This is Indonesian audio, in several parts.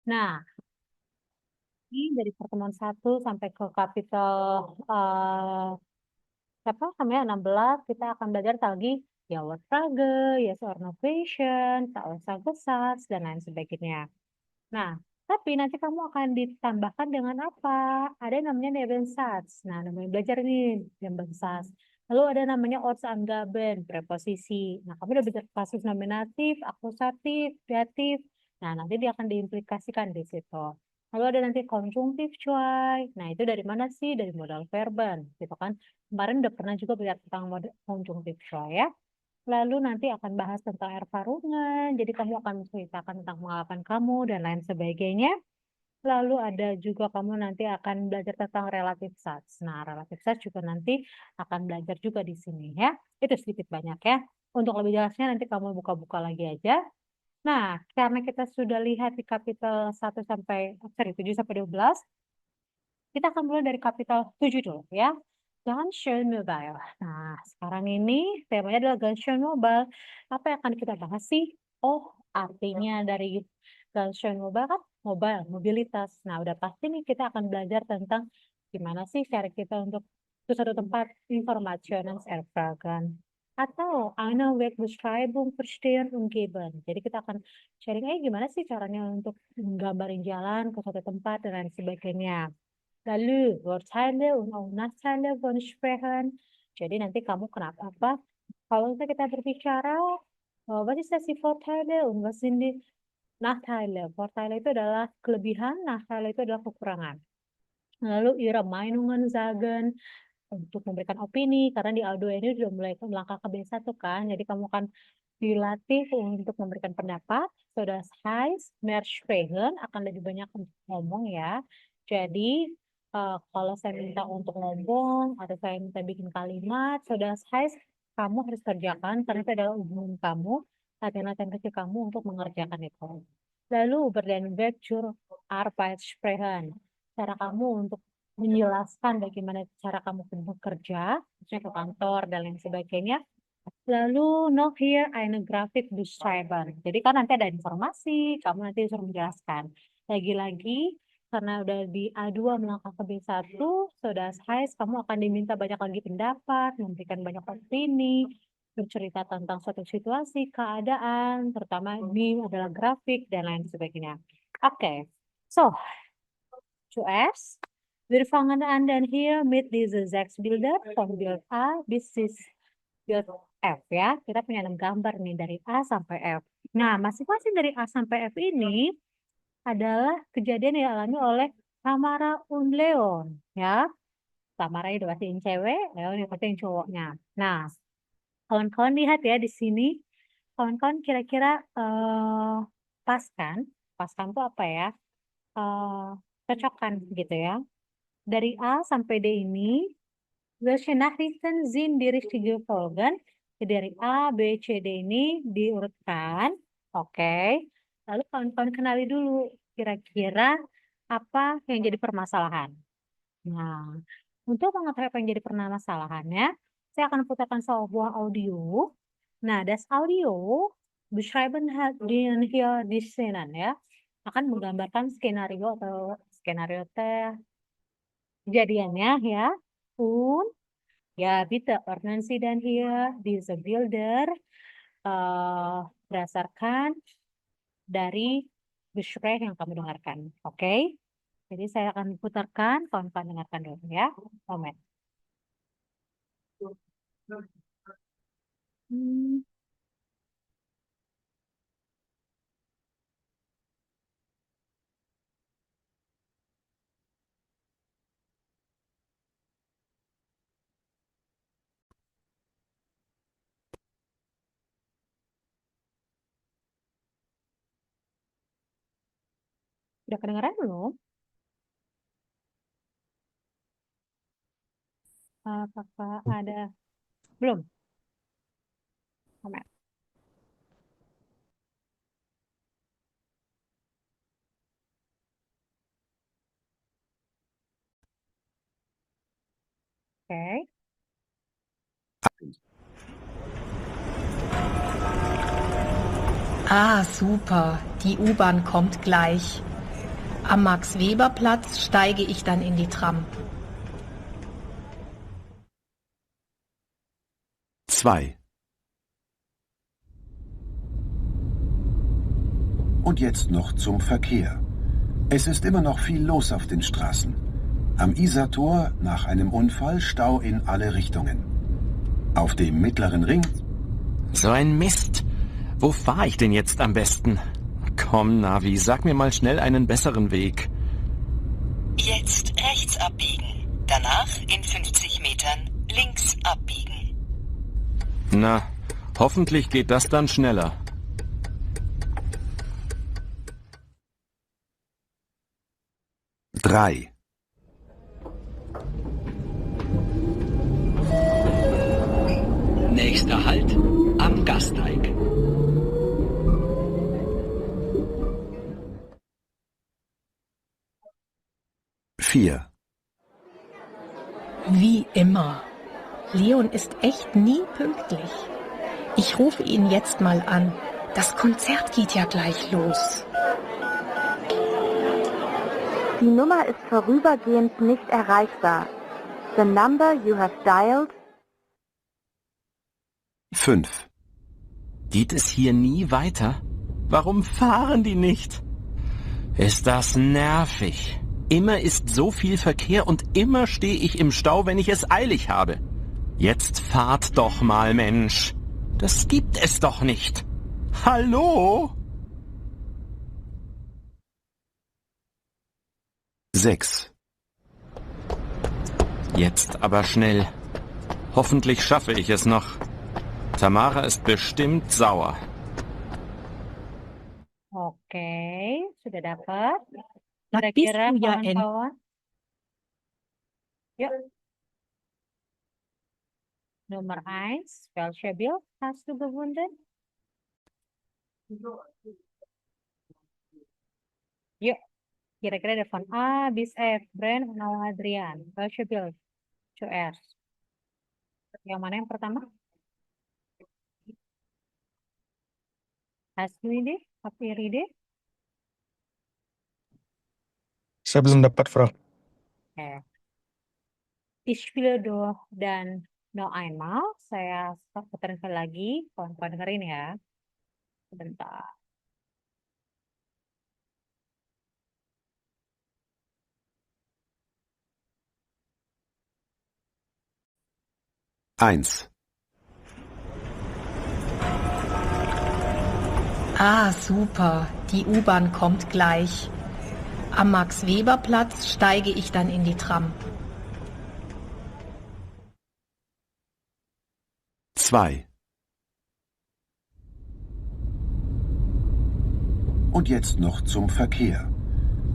Nah, ini dari pertemuan 1 sampai ke kapitel apa namanya 16 kita akan belajar lagi ya word frage, yes or no question, Tausaggesatz, dan lain sebagainya. Nah, tapi nanti kamu akan ditambahkan dengan apa? Ada yang namanya Nebensatz. Nah, namanya belajar nih Nebensatz. Lalu ada namanya Ortsangaben, preposisi. Nah, kamu udah belajar kasus nominatif, akusatif, datif. Nah, nanti dia akan diimplikasikan di situ. Lalu ada nanti konjungtif, cuy. Nah, itu dari mana sih? Dari modal verban, gitu kan. Kemarin udah pernah juga belajar tentang modal konjungtif, cuy ya. Lalu nanti akan bahas tentang erfarungan. Jadi kamu akan menceritakan tentang pengalaman kamu dan lain sebagainya. Lalu ada juga kamu nanti akan belajar tentang relative stats. Nah, relative stats juga nanti akan belajar juga di sini ya. Itu sedikit banyak ya. Untuk lebih jelasnya nanti kamu buka-buka lagi aja. Nah, karena kita sudah lihat di kapitel 7 sampai 12, kita akan mulai dari kapital 7 dulu ya. Ganshon Mobile. Nah, sekarang ini temanya adalah Ganshon Mobile. Apa yang akan kita bahas sih? Oh, artinya dari Ganshon Mobile kan mobile, mobilitas. Nah, udah pasti nih kita akan belajar tentang gimana sih cara kita untuk ke suatu tempat Informationen erfragen. Atau eine Wegbeschreibung verstehen und geben. Jadi kita akan sharing gimana sih caranya untuk menggambarin jalan ke suatu tempat dan lain sebagainya. Lalu Vorteile und auch Nachteile von Sprechen. Jadi nanti kamu kenapa apa? Kalau kita berbicara, what is die Vorteile und was sind die Nachteile? Vorteile itu adalah kelebihan, Nachteile itu adalah kekurangan. Lalu ihre Meinungen sagen, untuk memberikan opini, karena di audio ini sudah mulai melangkah ke B1 kan, jadi kamu akan dilatih untuk memberikan pendapat. So das heißt, mehr sprechen, akan lebih banyak untuk ngomong ya. Jadi, kalau saya minta untuk ngomong, atau saya minta bikin kalimat, so das heißt, kamu harus kerjakan, karena itu adalah hubungan kamu, latihan-latihan kecil kamu untuk mengerjakan itu. Lalu, über den Weg zur Arbeit sprechen. Cara kamu untuk menjelaskan bagaimana cara kamu bekerja, misalnya ke kantor dan lain sebagainya. Lalu noch hier eine Grafik beschreiben. Jadi kan nanti ada informasi, kamu nanti disuruh menjelaskan. Lagi-lagi, karena udah di A2 melangkah ke B1, so das heißt kamu akan diminta banyak lagi pendapat, memberikan banyak opini, bercerita tentang suatu situasi, keadaan, terutama ini adalah grafik dan lain sebagainya. Oke, so zuerst, wir fangen an dan hier mit diese 6 Bilder von Bild A bis Bild F ya. Kita punya 6 gambar nih dari A sampai F. Nah, masing-masing dari A sampai F ini adalah kejadian yang dialami oleh Tamara und Leon ya. Tamara itu pastiin cewek, Leon itu pastiin cowoknya. Nah, kawan-kawan lihat ya di sini. Kawan-kawan kira-kira pas kan? Pas kan tuh apa ya? Cocokkan gitu ya. Dari A sampai D ini, welche Nachrichten sind die richtige Folgen? Jadi dari A, B, C, D ini diurutkan. Oke. Lalu kawan-kawan kenali dulu kira-kira apa yang jadi permasalahan. Nah, untuk mengetahui apa yang jadi permasalahannya, saya akan putarkan sebuah audio. Nah, das Audio beschreiben den hier die Szenen ya. Akan menggambarkan skenario atau skenario teh kejadiannya ya. Ya, bitte ordnen Sie dann hier diese Bilder berdasarkan dari Gespräch yang kamu dengarkan. Oke? Jadi saya akan putarkan, kawan-kawan dengarkan dulu ya. Moment. Hmm, Udah kedengaran belum? Apakah ada? Belum? Moment. Oke. Ah, super, die U-Bahn kommt gleich. Am Max-Weber-Platz steige ich dann in die Tram. 2. Und jetzt noch zum Verkehr. Es ist immer noch viel los auf den Straßen. Am Isartor nach einem Unfall Stau in alle Richtungen. Auf dem Mittleren Ring... So ein Mist. Wo fahre ich denn jetzt am besten? Komm, Navi, sag mir mal schnell einen besseren Weg. Jetzt rechts abbiegen. Danach in 50 Metern links abbiegen. Na, hoffentlich geht das dann schneller. Drei. Nächster Halt am Gasteig. Vier. Wie immer. Leon ist echt nie pünktlich. Ich rufe ihn jetzt mal an. Das Konzert geht ja gleich los. Die Nummer ist vorübergehend nicht erreichbar. The number you have dialed... 5. Geht es hier nie weiter? Warum fahren die nicht? Ist das nervig. Immer ist so viel Verkehr und immer stehe ich im Stau, wenn ich es eilig habe. Jetzt fahrt doch mal, Mensch. Das gibt es doch nicht. Hallo? 6. Jetzt aber schnell. Hoffentlich schaffe ich es noch. Tamara ist bestimmt sauer. Oke, sudah dapat? Das bist Kira-kira du ja kawan-kawan? Yuk. Nummer 1, welche Bild hast du gefunden? Yuk, kira-kira ada von A bis F, Brand atau Adrian. Welche Bild? Zuerst. Yang mana yang pertama? Hast du Idee? Habt ihr Idee? Saya belum dapat, Frau. Ich spiele dan noch einmal. Saya puterin sekali lagi. Kawan-kawan dengerin ya. Sebentar. Eins. Ah, super. Die U-Bahn kommt gleich. Am Max-Weber-Platz steige ich dann in die Tram. 2. Und jetzt noch zum Verkehr.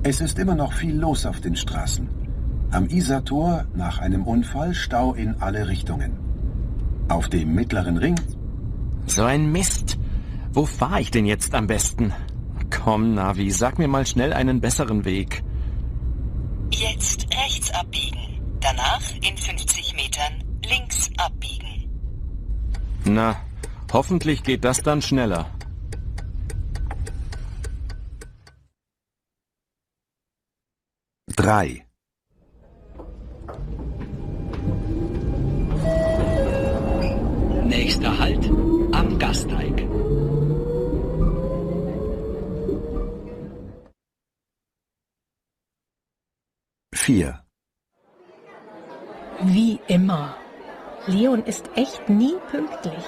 Es ist immer noch viel los auf den Straßen. Am Isartor nach einem Unfall Stau in alle Richtungen. Auf dem Mittleren Ring... So ein Mist. Wo fahre ich denn jetzt am besten? Komm, Navi, sag mir mal schnell einen besseren Weg. Jetzt rechts abbiegen. Danach in 50 Metern links abbiegen. Na, hoffentlich geht das dann schneller. Drei. Nächster Halt am Gasteig. Vier. Wie immer. Leon ist echt nie pünktlich.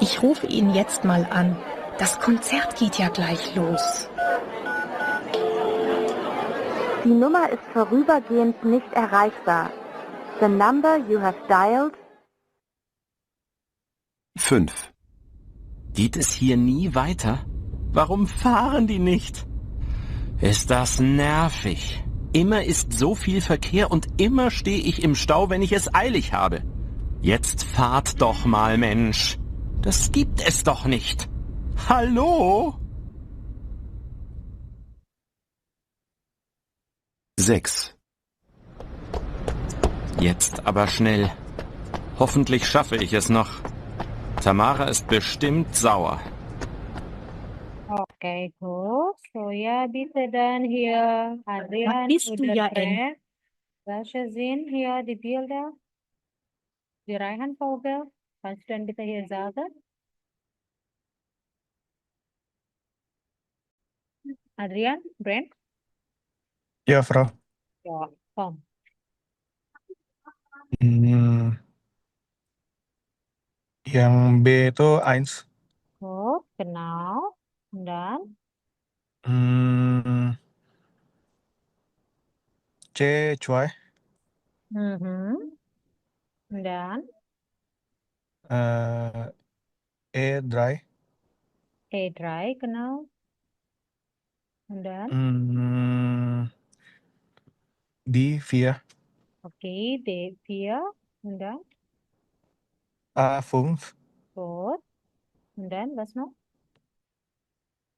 Ich rufe ihn jetzt mal an. Das Konzert geht ja gleich los. Die Nummer ist vorübergehend nicht erreichbar. The number you have dialed... 5. Geht es hier nie weiter? Warum fahren die nicht? Ist das nervig. Immer ist so viel Verkehr und immer stehe ich im Stau, wenn ich es eilig habe. Jetzt fahrt doch mal, Mensch. Das gibt es doch nicht. Hallo? 6. Jetzt aber schnell. Hoffentlich schaffe ich es noch. Tamara ist bestimmt sauer. Oke, gut. So, ja, bitte dann hier, Adrian bist du oder ja eng. Fred. Welche sind hier die Bilder? Die Reihenfolge? Kannst du dann bitte hier sagen? Adrian, Brent? Ja, Frau. Ja, komm. Hmm, yang B itu eins. Gut, genau. Und dann? Hmm, C zwei. Mhm. Und dann? E drei. E3, genau. Und dann? Hmm, D vier. Okay, D4. Und dann? A fünf. Gut. Und dann, was noch?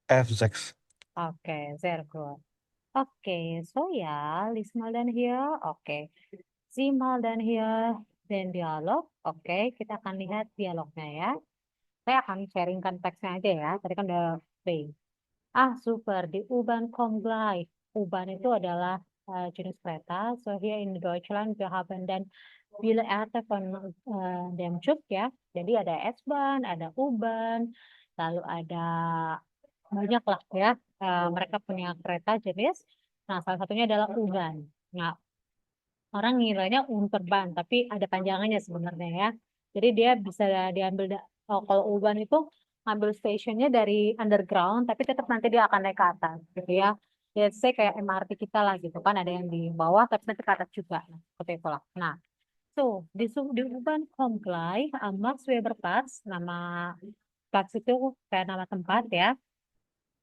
F sechs. Okay, sehr gut. Okay, so ja, lies mal dan hier. Oke, sieh mal dan hier dan dialog. Oke, kita akan lihat dialognya ya. Saya akan sharingkan teksnya aja ya. Tadi kan udah play. Ah, super. Di U-Bahn kommt gleich. U-Bahn itu adalah jenis kereta. So here in Deutschland wir haben dan viele Arten von dem Zug ya. Jadi ada S-Bahn, ada U-Bahn, lalu ada banyak lah ya. Mereka punya kereta jenis. Nah, salah satunya adalah U-Bahn. Nah, orang ngiranya Unterbahn, tapi ada panjangannya sebenarnya ya. Jadi dia bisa diambil, kalau U-Bahn itu ambil stasiunnya dari underground, tapi tetap nanti dia akan naik ke atas, gitu ya. Ya, saya kayak MRT kita lah gitu kan, ada yang di bawah, tapi nanti ke atas juga. Nah, seperti itulah. Nah, so, di U-Bahn kommt gleich am Max Weber-Platz, nama Platz itu kayak nama tempat ya.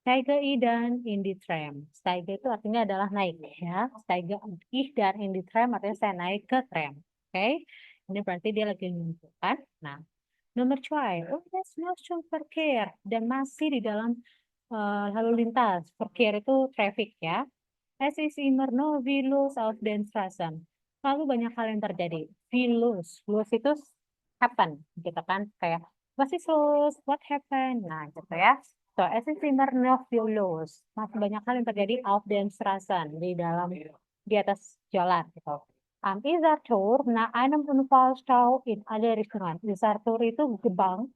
Steige ich dann in die Tram. Steige itu artinya adalah naik ya. Steige ich dann in die Tram artinya saya naik ke tram. Oke. Ini berarti dia lagi menunjukkan. Nah, nomor 2. Oh, das Verkehr. Dan masih di dalam lalu lintas. Verkehr itu traffic ya. Es ist immer noch viel los auf den Straßen. Selalu banyak hal yang terjadi. Viel los. Los itu happen. Gitu kan. Kayak, was ist los? What happened? Nah, gitu ya. So, es ist immer noch viel los. Masih banyak hal yang terjadi auf den Straßen. Di atas jalan. Gitu. Am Isartor, nach einem Unfallstau in alle Richtungen. Isartor itu gerbang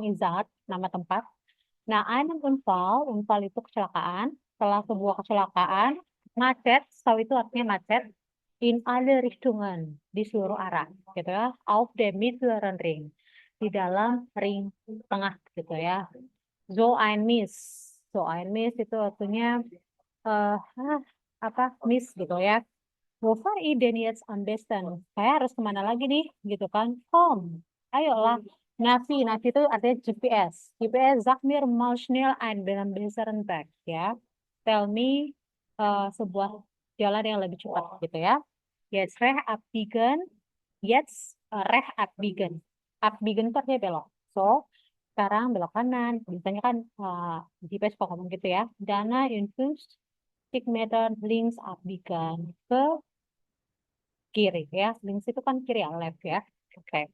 Isar, nama tempat. Nah, einem Unfall itu kecelakaan. Setelah sebuah kecelakaan, macet, stau itu artinya macet, in alle Richtungen, di seluruh arah, gitu ya, auf dem mittleren Ring, di dalam ring tengah, gitu ya. So ein Miss itu artinya eh miss gitu ya. Wo fahr ich denn jetzt am besten? Saya harus kemana lagi nih, gitu kan? Kom, ayolah. Navi itu artinya GPS. GPS, sag mir mal schnell einen besseren Weg, ya. Tell me sebuah jalan yang lebih cepat, gitu ya. Jetzt recht abbiegen. Jetzt recht abbiegen. Abbiegen itu artinya belok. So, sekarang belok kanan. Biasanya kan GPS kok ngomong gitu ya. Dana in 50 Meter links abbiegen. Ke kiri ya. Links itu kan kiri ya, left ya. Oke.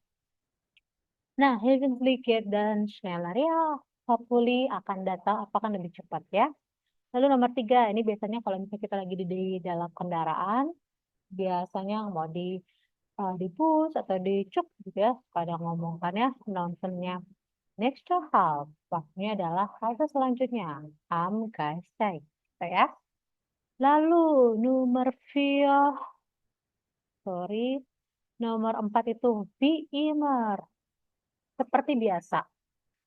Nah, Heavenly Gate dan Schneller ya, hopefully akan datang akan lebih cepat ya. Lalu nomor 3, ini biasanya kalau misalnya kita lagi di dalam kendaraan, biasanya mau di bus atau di truk gitu ya, kadang ngomongkan ya, nontonnya. Next halt, waktunya adalah halte selanjutnya, am Gasteig, gitu ya. Lalu nomor 4, sorry, nomor 4 itu wie immer. Seperti biasa.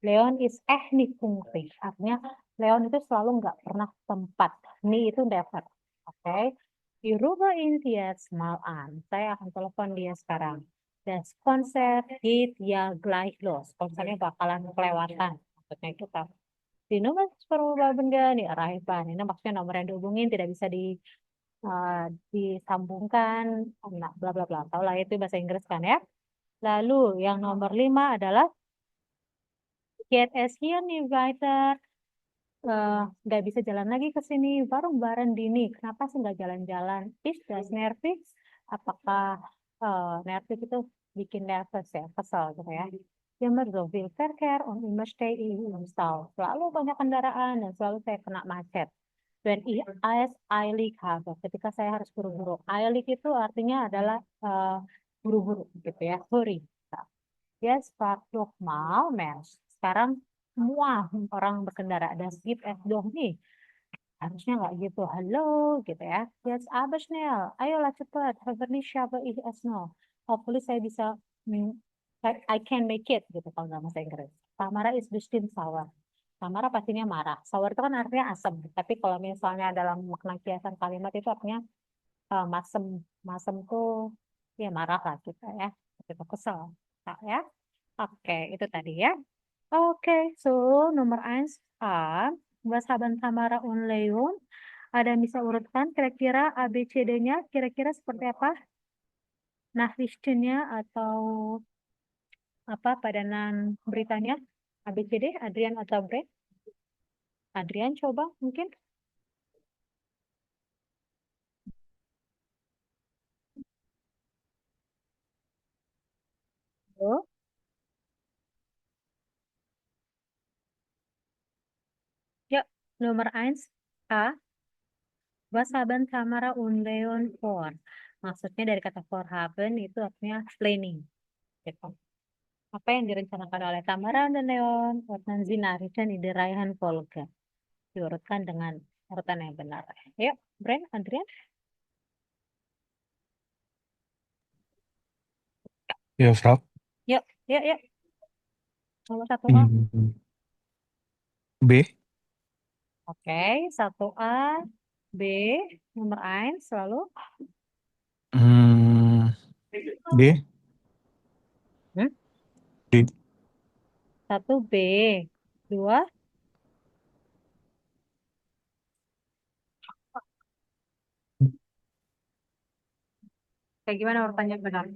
Leon is nicht pünktlich. Artinya Leon itu selalu nggak pernah tempat. Nie itu never. Oke. Ich rufe ihn jetzt mal an. Saya akan telepon dia sekarang. Das Konzert geht ja gleich los. Konsernya bakalan kelewatan. Maksudnya itu kan. Di nomor benda nih Rahifan. Ini maksudnya nomor yang dihubungin tidak bisa disambungkan. Nah, bla bla bla. Tahu lah itu bahasa Inggris kan ya. Lalu yang nomor 5 adalah Get es hier nicht weiter. Nggak bisa jalan lagi ke sini. Warum waren dini? Kenapa sih nggak jalan-jalan? Is das nervig? Apakah nervig itu bikin nervous ya, kesal gitu ya? Immer so viel Verkehr und immer stehe ich im Stau. Selalu banyak kendaraan dan selalu saya kena macet. Wenn ich es eilig habe, ketika saya harus buru-buru. Eilig itu artinya adalah buru-buru gitu ya, hurry. Jetzt frag doch mal, Mensch. Sekarang semua orang berkendara. Das gibt es doch nicht. Harusnya nggak gitu. Halo, gitu ya. Jetzt aber schnell. Ayolah cepat. Hoffentlich schaffe ich es noch. Hopefully saya bisa, I can make it, gitu kalau nggak bahasa Inggris. Tamara is bestimmt sauer. Tamara pastinya marah. Sauer itu kan artinya asam. Tapi kalau misalnya dalam makna kiasan kalimat itu artinya masem. Masem tuh ya marah lah gitu ya. Gitu, kesel. Nah, ya. Oke, itu tadi ya. Oke, so nomor 1 A. Was haben Tamara und Leon? Ada yang bisa urutkan kira-kira ABCD-nya kira-kira seperti apa? Nachrichtennya atau apa padanan beritanya? ABCD, Adrian atau Brent? Adrian coba mungkin. Oh, yuk, nomor 1 A. Was haben Tamara und Leon vor? Maksudnya dari kata vorhaben itu artinya planning. Gitu. Apa yang direncanakan oleh Tamara dan Leon? Ordnen Sie Nachrichten in der Reihenfolge. Diurutkan dengan urutan yang benar. Yuk, Brent, Adrian. Ya, Frau. Yuk, yuk, yuk. Nomor 1 A. Hmm, B. Oke, 1 A. B. Nomor 1 selalu. Hmm, D. Hmm? D. 1 B. 2. Kayak gimana urutannya benar?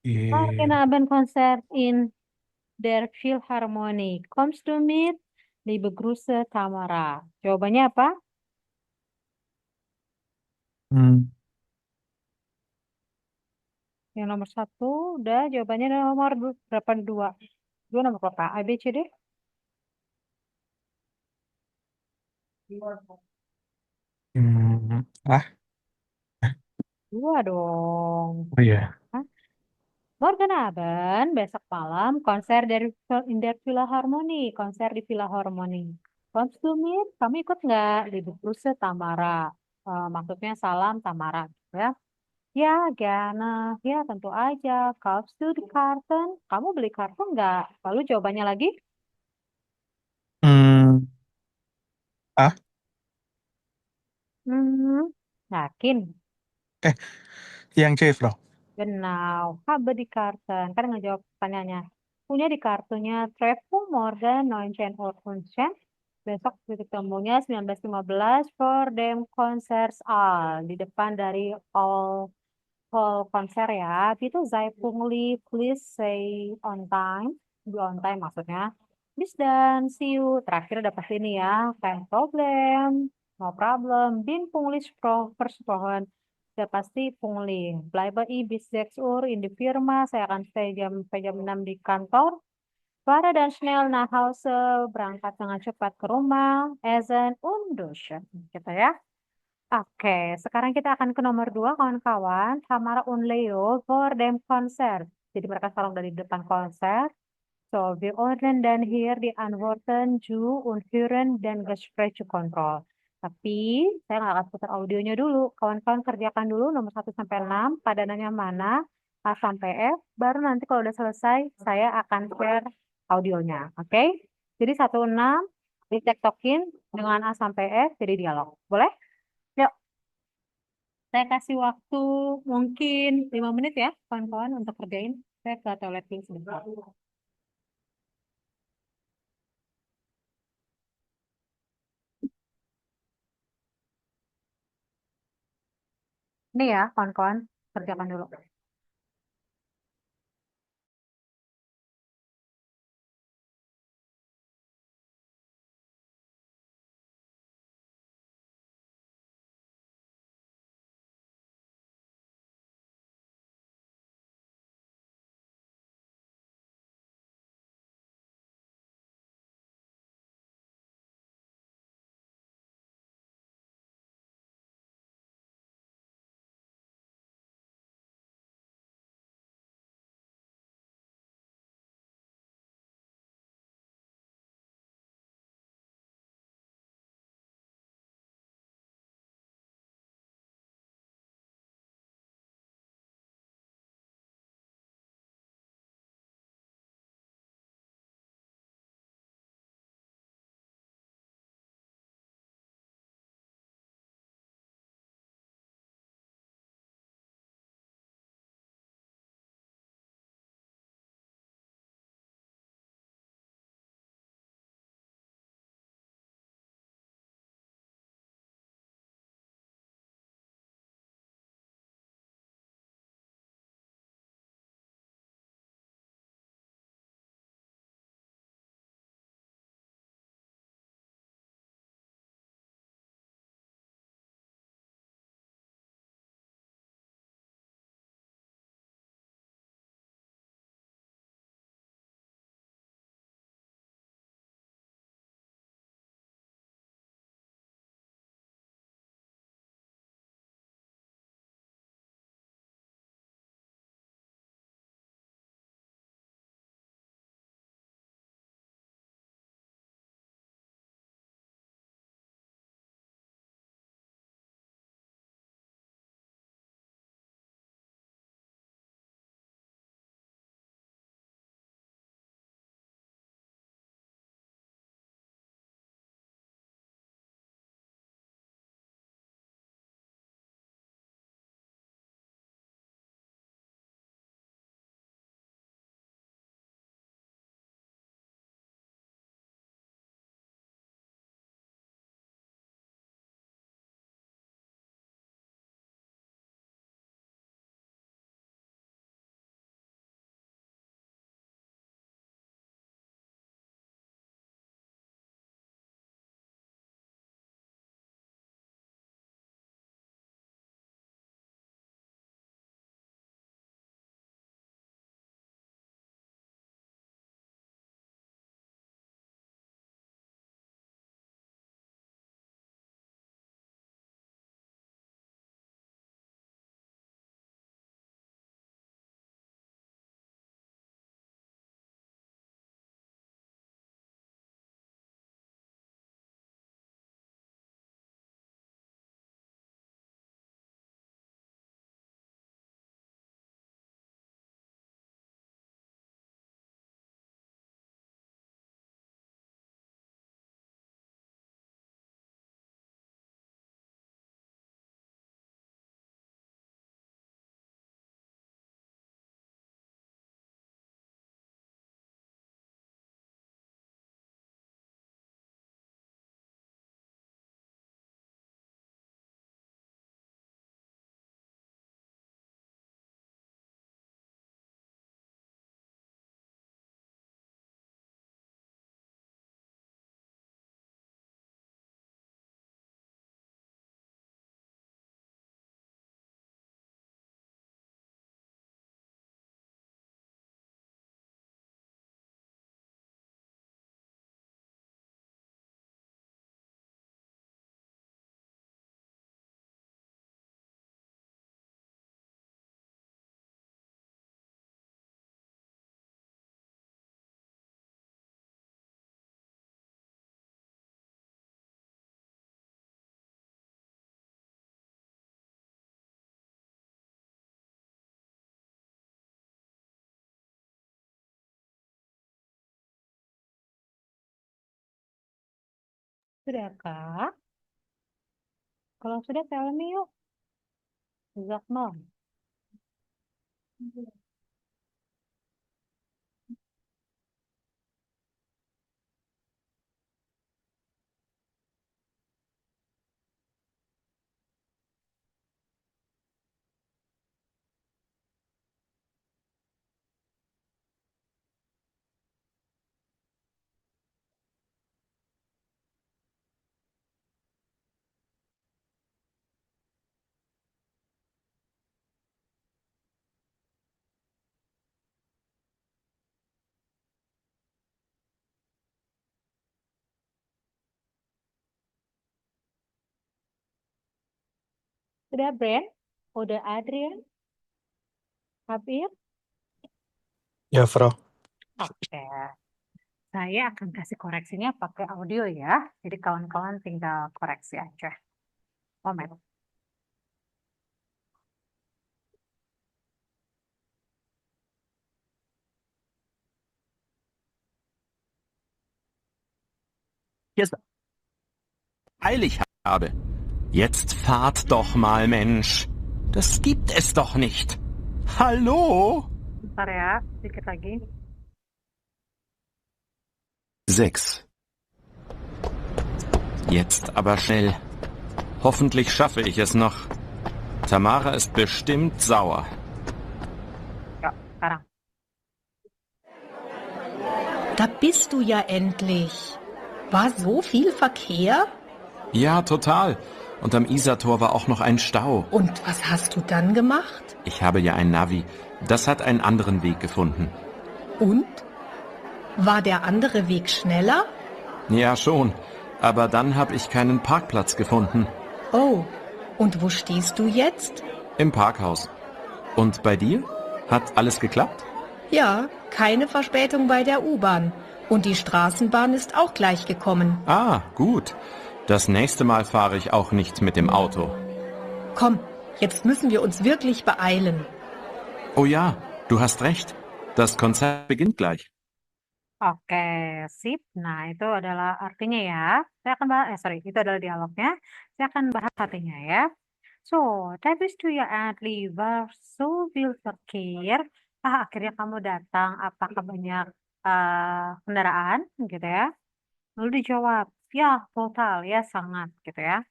E. Morgen Abend Konzert in der Philharmonie. Kommst du mit? Liebe Grüße, Tamara. Jawabannya apa? Hmm, Yang nomor 1 udah. Jawabannya nomor berapa? 2. 2 nomor berapa? A, B, C, D? Ah, 2 dong. oh iya. Hah? Morgen Abend, besok malam, konser dari in der Philharmonie, konser di Philharmonie. Kommst du mit? Kamu ikut nggak? Liebe Grüße, Tamara. Maksudnya salam Tamara, gitu ya. Ya, gerne. Ya, tentu aja. Kaufst du die Karten? Kamu beli kartu nggak? Lalu jawabannya lagi? Hmm, A. Hmm, yakin. Eh, yang C, Frau. Genau. Habe die Karten. Kan ngejawab pertanyaannya. Punya di kartunya Treffen morgen 19 Uhr 15. Besok titik temunya 19.15 for dem Konzertsaal. Di depan dari hall konser ya. Itu sei pungli, please say on time. Be on time maksudnya. Bis dan see you. Terakhir udah pasti ini ya. Kein problem. No problem. Bin pungli versprochen. Udah pasti pungli. Bleibe ich bis 6 Uhr in die Firma. Saya akan stay sampai jam 6 di kantor. Fahre dan schnell nach Hause. Berangkat dengan cepat ke rumah. Essen und duschen. Gitu ya. Oke, sekarang kita akan ke nomor 2, kawan-kawan. Tamara und Leo for dem Konzert. Jadi mereka selalu dari depan konser. So, wir ordnen dann hier die Antworten zu und führen den Gesprächskontroll. Tapi, saya nggak akan putar audionya dulu. Kawan-kawan kerjakan dulu nomor 1 sampai 6. Padanannya mana? A sampai F. Baru nanti kalau udah selesai, saya akan share audionya. Oke? Jadi 1-6, ditektokin dengan A sampai F, jadi dialog. Boleh? Yuk. Saya kasih waktu mungkin 5 menit ya, kawan-kawan, untuk kerjain. Saya ke toilet dulu sebentar. Ini ya, kawan-kawan, kerjakan dulu. Sudahkah? Kalau sudah, tell me yuk. Sag mal. Sudah, Brand? Udah, Adrian? Habib? Ya, Frau. Oke. Saya akan kasih koreksinya pakai audio ya. Jadi kawan-kawan tinggal koreksi aja. Moment. Hier ist eilig habe. Jetzt fahrt doch mal, Mensch. Das gibt es doch nicht. Hallo? Bentar ya, sedikit lagi. 6. Jetzt aber schnell. Hoffentlich schaffe ich es noch. Tamara ist bestimmt sauer. Yuk, sekarang. Da bist du ja endlich. War so viel Verkehr? Ja, total. Und am Isartor war auch noch ein Stau. Und was hast du dann gemacht? Ich habe ja ein Navi. Das hat einen anderen Weg gefunden. Und? War der andere Weg schneller? Ja, schon. Aber dann habe ich keinen Parkplatz gefunden. Oh, und wo stehst du jetzt? Im Parkhaus. Und bei dir? Hat alles geklappt? Ja, keine Verspätung bei der U-Bahn. Und die Straßenbahn ist auch gleich gekommen. Ah, gut. Das nächste Mal fahre ich auch nicht mit dem Auto. Komm, jetzt müssen wir uns wirklich beeilen. Oh ja, du hast recht. Das Konzert beginnt gleich. Oke, sip. Nah, itu adalah artinya ya. Saya akan bahas, itu adalah dialognya. Saya akan bahas artinya ya. So, da bist du ja endlich, war so viel Verkehr. Akhirnya kamu datang. Apakah banyak kendaraan, gitu ya? Lalu dijawab, ya, total, ya, sangat, gitu ya.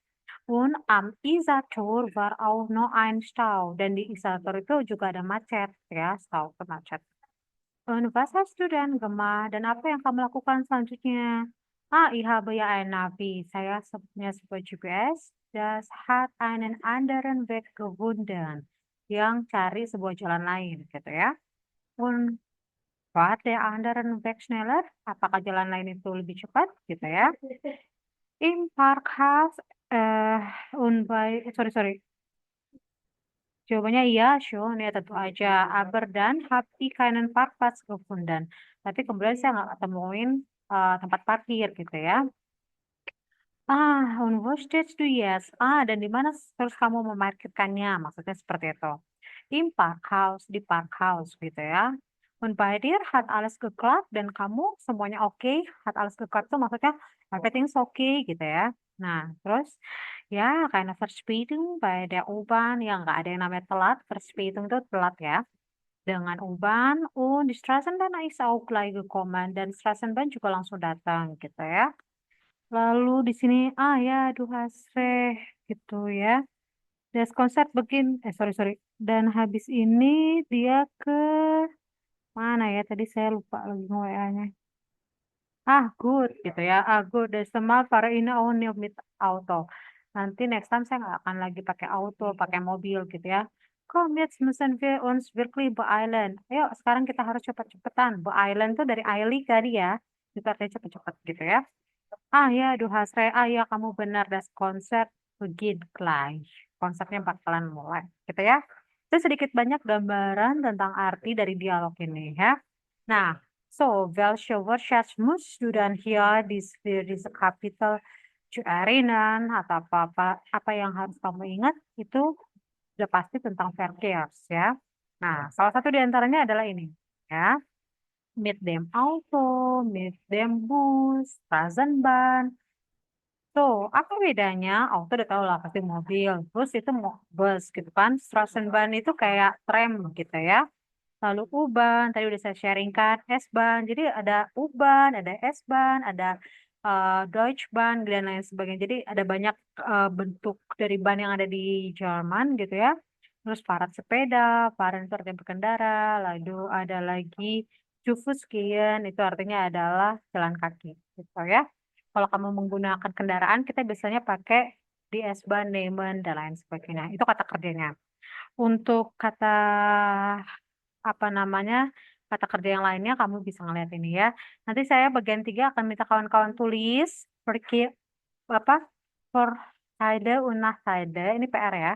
Und am Isartor war auch noch ein Stau. Dan di Isartor itu juga ada macet, ya, stau ke macet. Und was hast du denn gemacht? Dan apa yang kamu lakukan selanjutnya? Ich habe ja ein Navi. Saya punya sebuah GPS. Das hat einen anderen Weg gefunden. Yang cari sebuah jalan lain, gitu ya. Und war der anderen Weg schneller? Apakah jalan lain itu lebih cepat, gitu ya? Im Parkhaus, und bei, sorry. Jawabannya iya, schon, ya tentu aja. Aber dann hab ich keinen Parkplatz gefunden. Tapi kemudian saya nggak ketemuin tempat parkir gitu ya. Und wo stehst du jetzt? Dan di mana terus kamu memarkirkannya? Maksudnya seperti itu. Im Parkhaus, di Parkhaus gitu ya. Und bei dir hat alles geklappt dan kamu semuanya oke. Hat alles geklappt tuh maksudnya everything's okay gitu ya. Nah, terus ya karena Verspätung bei der U-Bahn yang nggak ada yang namanya telat. Verspätung itu telat ya. Dengan U-Bahn und die Straßenbahn ist auch gleich gekommen dan Straßenbahn juga langsung datang gitu ya. Lalu di sini ya du hast recht gitu ya. Das Konzert begin sorry. Dan habis ini dia ke mana ya? Tadi saya lupa lagi nge-WA-nya. Good gitu ya. Good. Das mal para ini auch nicht mit Auto. Nanti next time saya nggak akan lagi pakai auto, pakai mobil gitu ya. Komm, jetzt müssen wir uns wirklich beeilen. Ayo, sekarang kita harus cepet-cepetan. Beeilen tuh dari eilig tadi ya. Itu artinya cepet-cepet gitu ya. Ya, du hast recht. Ya, kamu benar. Das Konzert beginnt gleich. Konsernya bakalan mulai. Gitu ya. Itu sedikit banyak gambaran tentang arti dari dialog ini ya. Nah, so, welche Wortschatz musst du dann hier für diese Kapitel zu erinnern atau apa yang harus kamu ingat itu udah pasti tentang Verkehrs ya. Nah, salah satu di antaranya adalah ini ya. Mit dem Auto, mit dem Bus, Straßenbahn, Tuh, apa bedanya? Oh, itu udah tahu lah, pasti mobil. Terus itu mau bus gitu kan. Straßenbahn itu kayak tram gitu ya. Lalu U-Bahn, tadi udah saya sharingkan, S-Bahn. Jadi ada U-Bahn, ada S-Bahn, ada Deutsche Bahn, dan lain sebagainya. Jadi ada banyak bentuk dari ban yang ada di Jerman gitu ya. Terus parad sepeda, parad itu artinya berkendara. Lalu ada lagi Fußgehen, itu artinya adalah jalan kaki gitu ya. Kalau kamu menggunakan kendaraan, kita biasanya pakai di S-Bahn, Nehmen, dan lain sebagainya. Itu kata kerjanya. Untuk kata apa namanya kata kerja yang lainnya kamu bisa ngeliat ini ya. Nanti saya bagian 3 akan minta kawan-kawan tulis pergi apa Vorteile und Nachteile. Ini PR ya.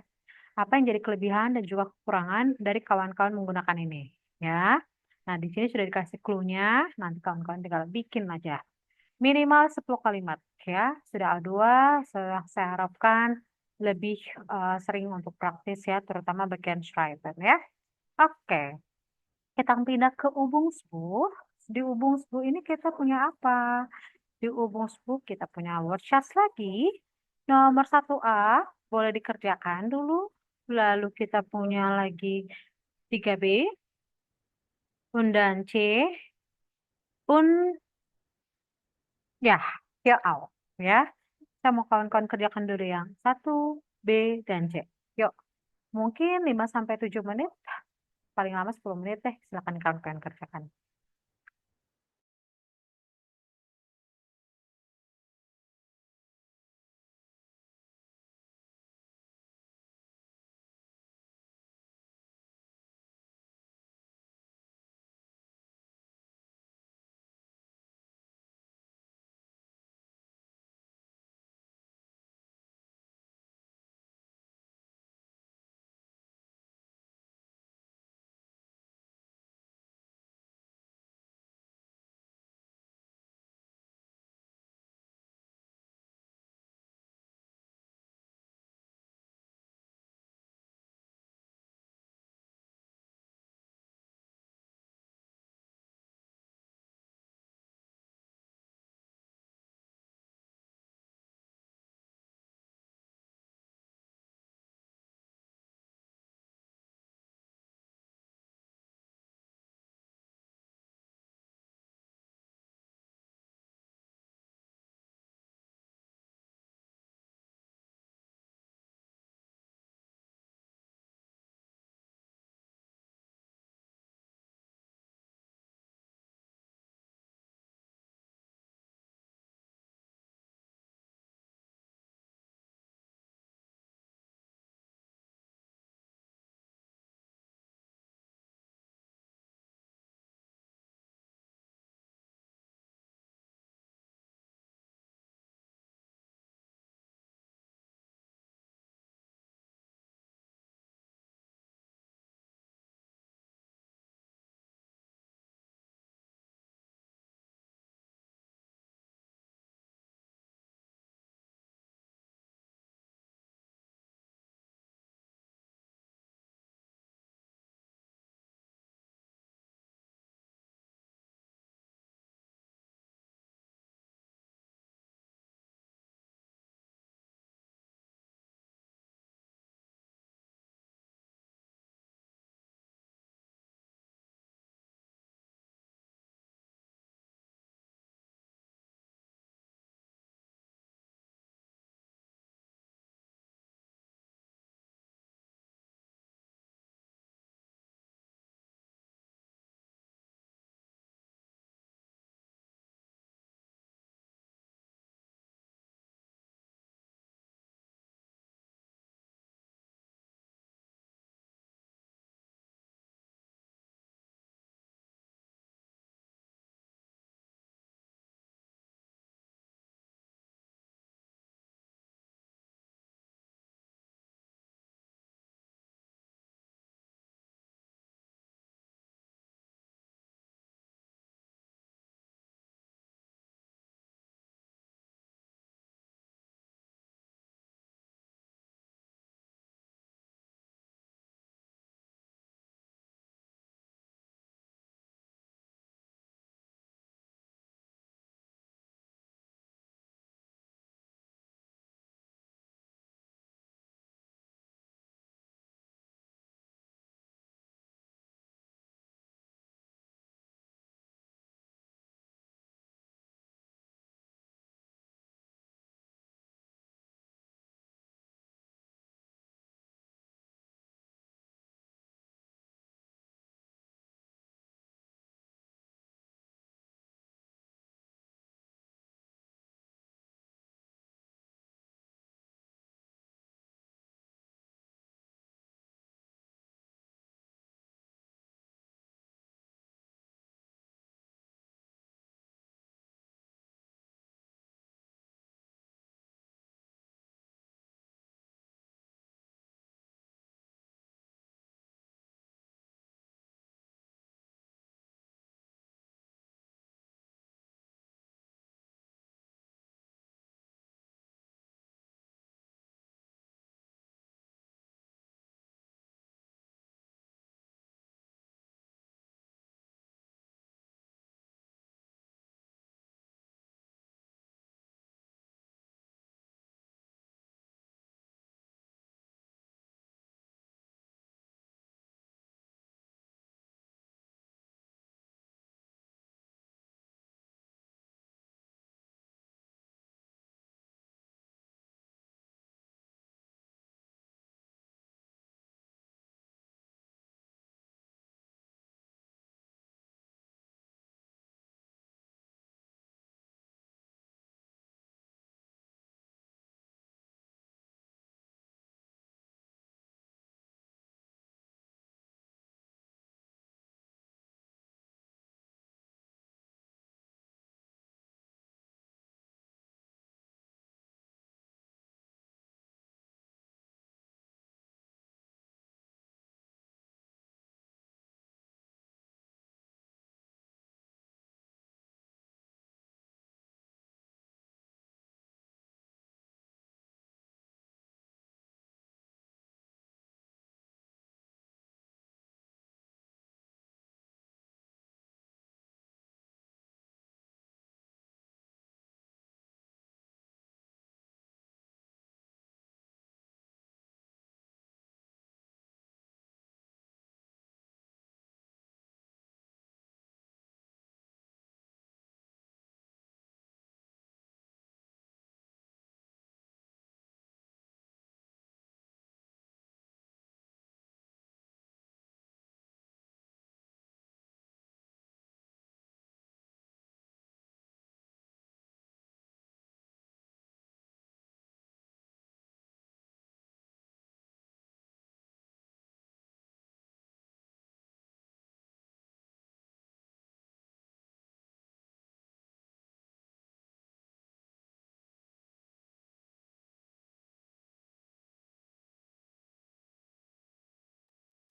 Apa yang jadi kelebihan dan juga kekurangan dari kawan-kawan menggunakan ini ya. Nah, di sini sudah dikasih clue-nya. Nanti kawan-kawan tinggal bikin aja. Minimal 10 kalimat ya. Sudah A2, saya harapkan lebih sering untuk praktis ya, terutama bagian schreiben ya. Oke. Kita pindah ke Ubungsbuch. Di Ubungsbuch ini kita punya apa? Di Ubungsbuch kita punya Workshops lagi. Nomor 1A boleh dikerjakan dulu. Lalu kita punya lagi 3B, Undan C, Un, ya, fill out. Ya, saya mau kawan-kawan kerjakan dulu yang 1B dan C. Yuk, mungkin 5 sampai 7 menit. Paling lama 10 menit deh. Silakan kawan-kawan kerjakan.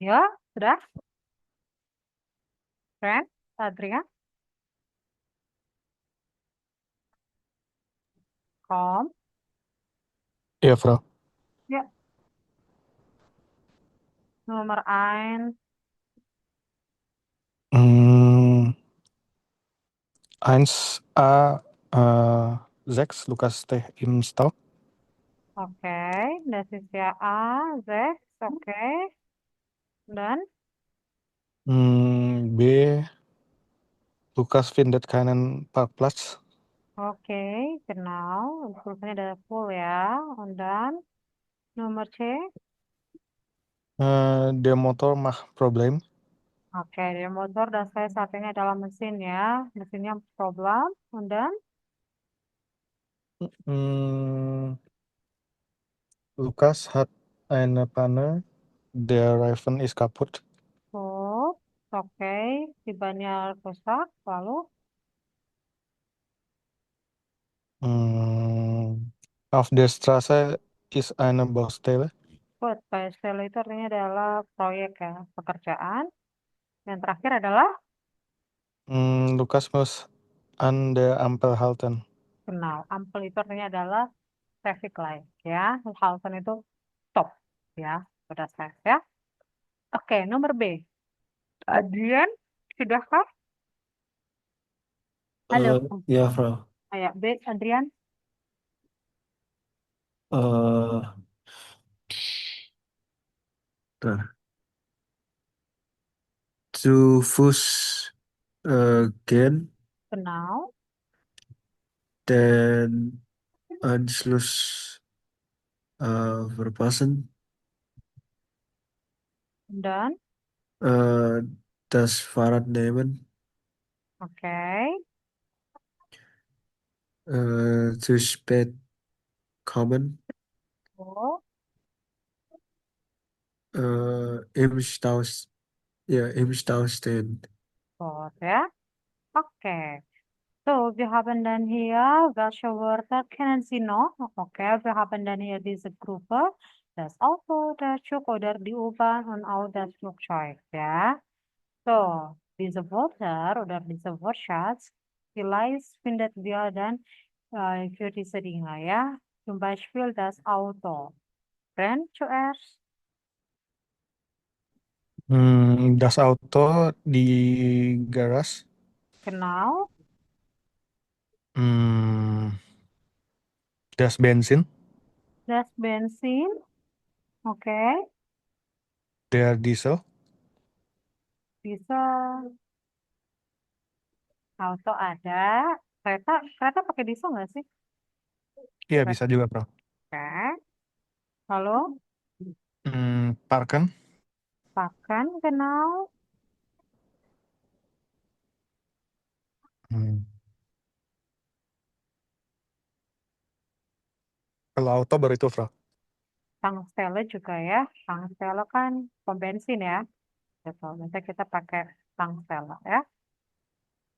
Ya, sudah? Friend, Adrian, Kom, Ja, Frau. ya, nomor 1. Mm, 1a 6 Lukas T. im Stau. Oke, das ist ja A, 6, oke. Dan, B. Lukas findet keinen Parkplatz. oke, genau. Pulpennya ada full ya. Und dann, nomor C. Der Motor macht Problem. Oke, dari motor dan saya saat ini adalah mesin ya. Mesinnya problem. Und dann, Mm, Lukas hat eine Panne. Der Reifen ist kaputt. full. Oke, bannya rusak. Lalu, Auf der Straße ist eine Baustelle. buat PSTL itu artinya adalah proyek ya, pekerjaan. Yang terakhir adalah Lukas muss an der Ampel halten. kenal. Ampel itu artinya adalah traffic light ya. Halten itu stop ya. Sudah saya ya. Oke, nomor B. Adrian, sudahkah? Halo. Ya, Frau. Ayo, B, Adrian. Äh, da. Zu Fuß gehen, Kenal. den Anschluss verpassen, Dan, äh, das Fahrrad nehmen, oke. zu spät kommen, Oh, im Stau, ja, im Stau stehen. gut ya. Oke. So, wir haben dann hier, welche Wörter kennen Sie noch? Okay, wir haben dann hier diese Gruppe, das Auto, der Zug oder die U-Bahn und auch das Flugzeug, ja. So, diese Wörter oder dieser Wortschatz, vielleicht findet wir dann für diese Dinge, ja. Zum Beispiel das Auto. Renn zuerst, Das Auto di Garage. genau. Das Benzin. Das Benzin, okay. Der Diesel. Bisa auto ada. Kereta, kereta pakai diesel nggak sih? Iya, Kereta, bisa juga, Bro. oke. Lalu, Parken. pakan, kenal. Hmm. Kalau auto baru itu, Bro. Tangstele juga ya. Tangstele kan pom bensin ya. Gitu. Nanti kita pakai tangstele ya.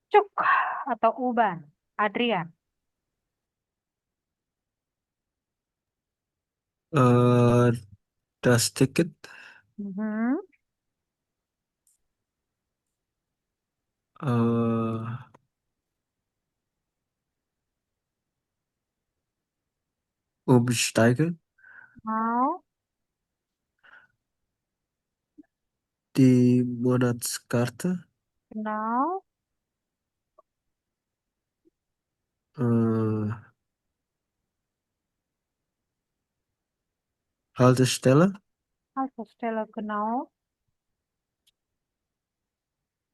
Cuk atau uban. Adrian. Das Ticket, Mhm. äh, umsteigen, Mau, die Monatskarte, kenal. äh, Haltestelle, Haltestelle genau.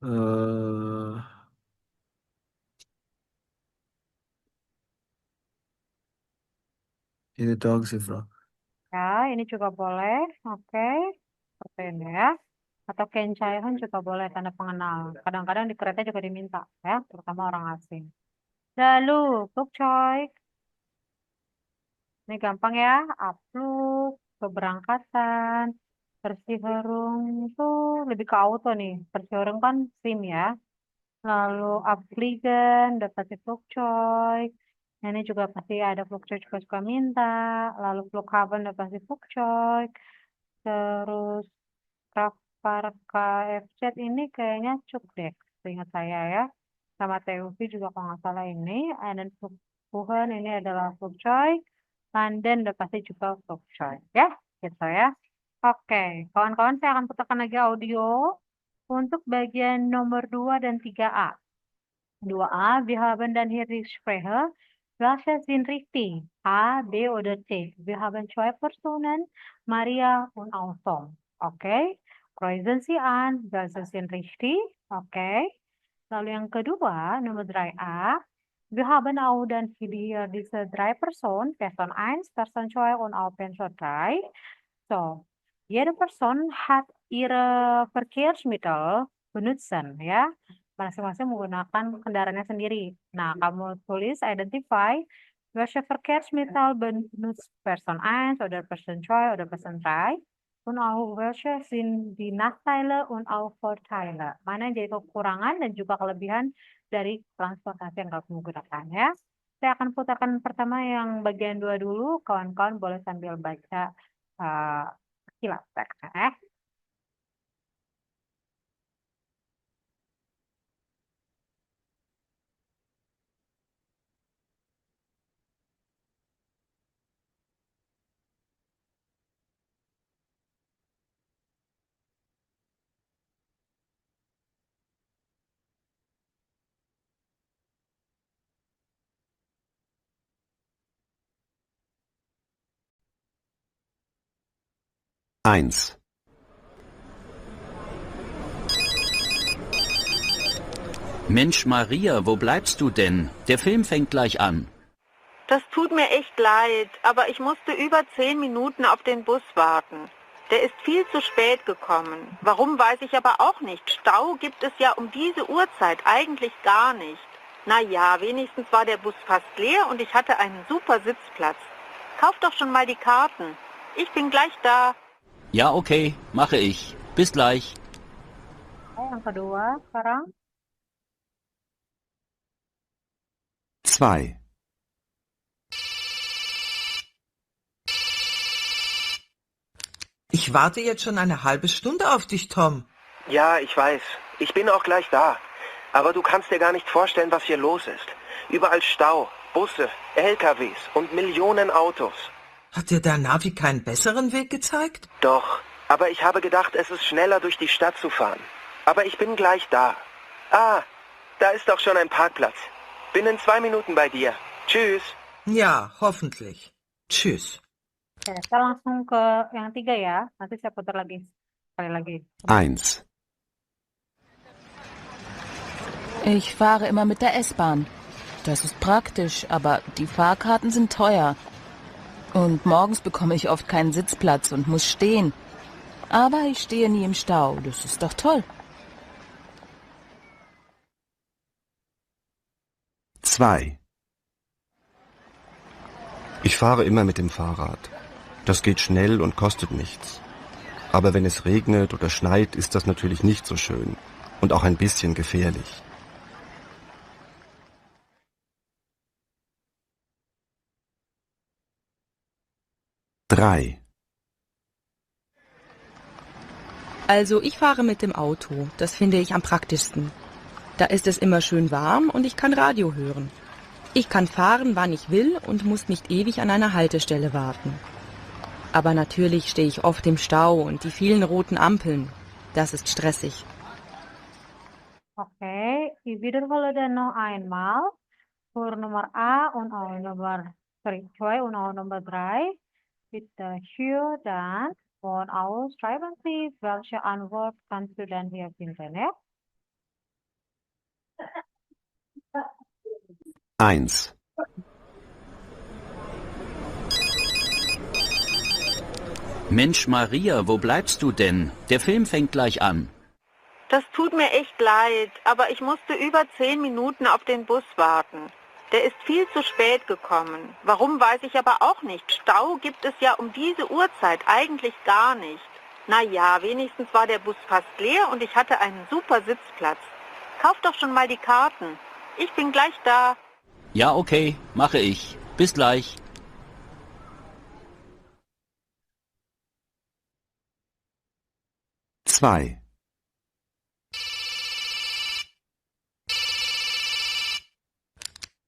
äh, ini doang sih, Bro. Ya, ini juga boleh. Oke. Seperti ini ya. Atau kencairan juga boleh tanda pengenal. Kadang-kadang di kereta juga diminta ya, terutama orang asing. Lalu, Bukcoy. Ini gampang ya. Upload, keberangkatan, Versicherung itu lebih ke auto nih. Versicherung kan SIM ya. Lalu Abfliegen, udah pasti Flugzeug. Nah, ini juga pasti ada Flugzeug juga suka minta. Lalu Flughafen udah pasti Flugzeug. Terus Park KFC ini kayaknya cuk deh, seingat saya ya. Sama TUV juga kalau nggak salah ini. Dan Wuhan ini adalah Fuk Choy. London udah pasti juga Fuk Choy. Ya, gitu ya. Oke, kawan-kawan saya akan putarkan lagi audio untuk bagian nomor 2 dan 3A. 2A, wir haben dann hier die Sprecher. Welche sind richtig? A, B oder C? Wir haben zwei Personen, Maria und auch Tom. Okay? Kreuzen Sie an, welche sind richtig? Okay. Lalu yang kedua, nomor 3A. Wir haben auch dann hier diese drei Personen, Person 1, Person 2 und auch Person 3. So, jede Person hat ihre Verkehrsmittel benutzen, ya. Masing-masing menggunakan kendaraannya sendiri. Nah, kamu tulis identify welche Verkehrsmittel benutzt Person 1 oder Person 2 oder Person 3 und auch welche sind die Nachteile und auch Vorteile. Mana yang jadi kekurangan dan juga kelebihan dari transportasi yang kamu gunakan ya. Saya akan putarkan pertama yang bagian 2 dulu. Kawan-kawan boleh sambil baca kilas teksnya. 1. Mensch, Maria, wo bleibst du denn? Der Film fängt gleich an. Das tut mir echt leid, aber ich musste über 10 Minuten auf den Bus warten. Der ist viel zu spät gekommen. Warum, weiß ich aber auch nicht. Stau gibt es ja um diese Uhrzeit eigentlich gar nicht. Na ja, wenigstens war der Bus fast leer und ich hatte einen super Sitzplatz. Kauf doch schon mal die Karten. Ich bin gleich da. Ja, okay, mache ich. Bis gleich. Yang kedua sekarang. 2. Ich warte jetzt schon eine halbe Stunde auf dich, Tom. Ja, ich weiß. Ich bin auch gleich da. Aber du kannst dir gar nicht vorstellen, was hier los ist. Überall Stau, Busse, LKWs und Millionen Autos. Hat dir der Navi keinen besseren Weg gezeigt? Doch, aber ich habe gedacht, es ist schneller durch die Stadt zu fahren. Aber ich bin gleich da. Ah, da ist doch schon ein Parkplatz. Bin in 2 Minuten bei dir. Tschüss. Ja, hoffentlich. Tschüss. Oke, kita langsung ke yang 3 ya. Nanti saya putar lagi. Sekali lagi. 1. Ich fahre immer mit der S-Bahn. Das ist praktisch, aber die Fahrkarten sind teuer. Und morgens bekomme ich oft keinen Sitzplatz und muss stehen. Aber ich stehe nie im Stau. Das ist doch toll. 2. Ich fahre immer mit dem Fahrrad. Das geht schnell und kostet nichts. Aber wenn es regnet oder schneit, ist das natürlich nicht so schön und auch ein bisschen gefährlich. 3. Also ich fahre mit dem Auto. Das finde ich am praktischsten. Da ist es immer schön warm und ich kann Radio hören. Ich kann fahren, wann ich will und muss nicht ewig an einer Haltestelle warten. Aber natürlich stehe ich oft im Stau und die vielen roten Ampeln. Das ist stressig. Oke, ich wiederhole dann noch einmal für Nummer A und auch Nummer 2 und auch Nummer 3. Bitte hören und auch schreiben Sie, welche Antwort kannst du dann hier finden, ja? 1. Mensch, Maria, wo bleibst du denn? Der Film fängt gleich an. Das tut mir echt leid, aber ich musste über 10 Minuten auf den Bus warten. Der ist viel zu spät gekommen. Warum, weiß ich aber auch nicht. Stau gibt es ja um diese Uhrzeit eigentlich gar nicht. Na ja, wenigstens war der Bus fast leer und ich hatte einen super Sitzplatz. Kauf doch schon mal die Karten. Ich bin gleich da. Ja, okay, mache ich. Bis gleich. 2.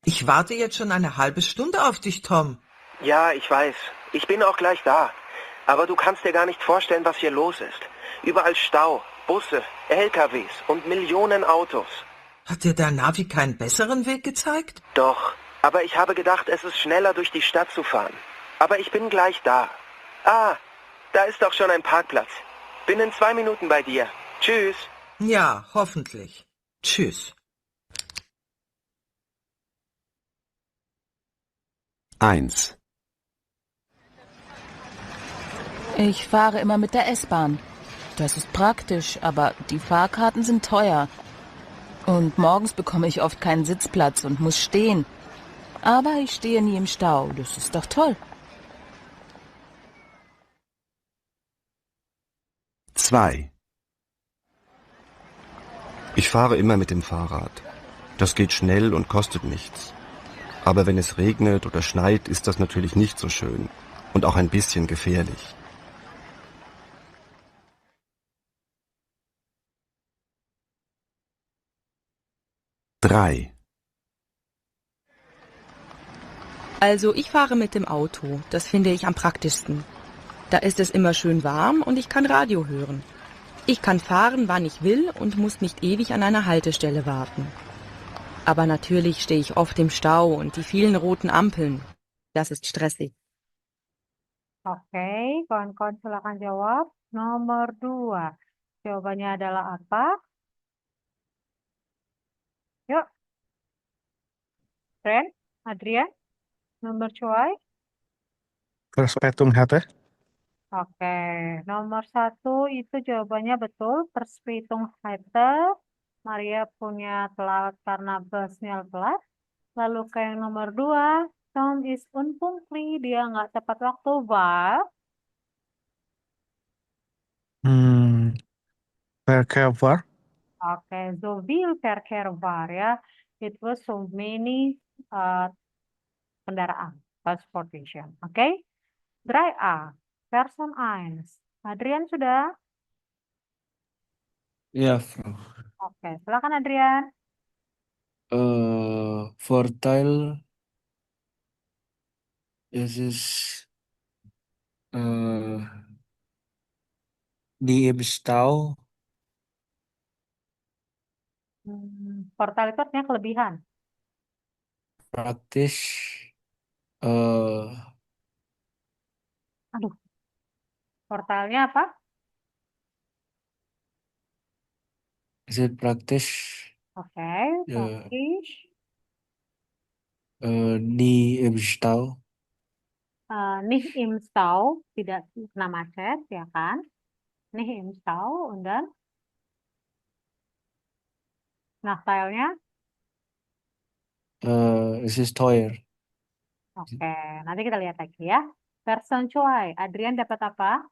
Ich warte jetzt schon eine halbe Stunde auf dich, Tom. Ja, ich weiß. Ich bin auch gleich da. Aber du kannst dir gar nicht vorstellen, was hier los ist. Überall Stau, Busse, LKWs und Millionen Autos. Hat dir der Navi keinen besseren Weg gezeigt? Doch, aber ich habe gedacht, es ist schneller durch die Stadt zu fahren. Aber ich bin gleich da. Ah, da ist doch schon ein Parkplatz. Bin in 2 Minuten bei dir. Tschüss. Ja, hoffentlich. Tschüss. 1. Ich fahre immer mit der S-Bahn. Das ist praktisch, aber die Fahrkarten sind teuer. Und morgens bekomme ich oft keinen Sitzplatz und muss stehen. Aber ich stehe nie im Stau. Das ist doch toll. 2. Ich fahre immer mit dem Fahrrad. Das geht schnell und kostet nichts. Aber wenn es regnet oder schneit, ist das natürlich nicht so schön und auch ein bisschen gefährlich. 3. Also ich fahre mit dem Auto. Das finde ich am praktischsten. Da ist es immer schön warm und ich kann Radio hören. Ich kann fahren, wann ich will und muss nicht ewig an einer Haltestelle warten. Aber natürlich stehe ich oft im Stau und die vielen roten Ampeln. Das ist stressig. Oke, kawan-kawan silakan jawab. Nomor 2. Jawabannya adalah apa? Yuk. Ren, Adrian, nomor 2. Verspätung hatte. Oke, nomor 1 itu jawabannya betul. Verspätung hatte. Maria punya telat karena busnya telat. Lalu ke yang nomor 2. Tom is unpunktlich. Dia nggak tepat waktu. Weil Verkehr war. Oke, so viel Verkehr war ya. It was so many kendaraan, transportation. Oke, 3A, Person 1. Adrian sudah? Ja, Frau. Oke, silakan Adrian. Vorteil, es ist nie im Stau. Portal itu artinya kelebihan. Praktisch. Aduh, portalnya apa? Es ist praktisch. Oke, Ja. praktis. Nie im Stau. Nicht im Stau, tidak kena macet, ya kan? Nicht im Stau, und dann? Nachteilnya? Es ist teuer. Oke, nanti kita lihat lagi ya. Person Choi, Adrian dapat apa?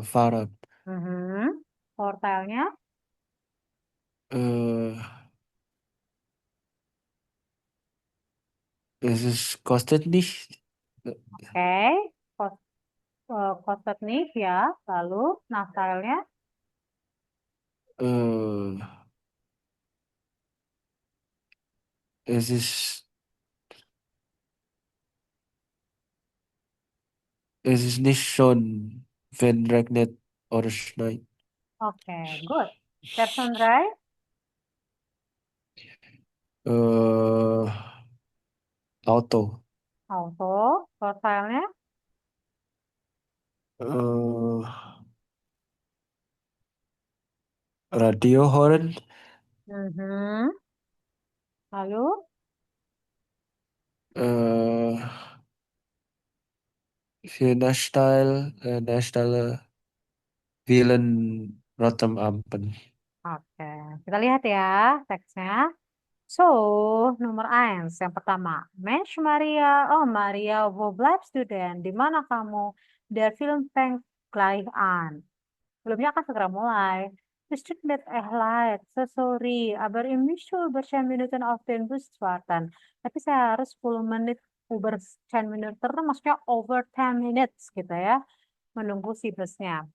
Fahrrad. Portalnya? Es ist, kostet nicht. Oke, kostet nicht ya. Lalu Nachteilnya? Es ist nicht schon, wenn regnet oder schneit. Oke, good. Person Ray? Auto. Auto, portalnya? Radio horn. Lalu? Für Nachteile Vielen Rotem Ampen. Oke, kita lihat ya teksnya. So, nomor 1, yang pertama. Mensch Maria, oh Maria, wo bleibst du denn? Di mana kamu? Der Film fängt gleich an. Filmnya akan segera mulai. Es tut mir echt leid, so sorry, aber ich möchte über 10 Minuten auf den Bus warten. Tapi saya harus 10 menit über 10 Minuten, maksudnya over 10 minutes gitu ya, menunggu si busnya.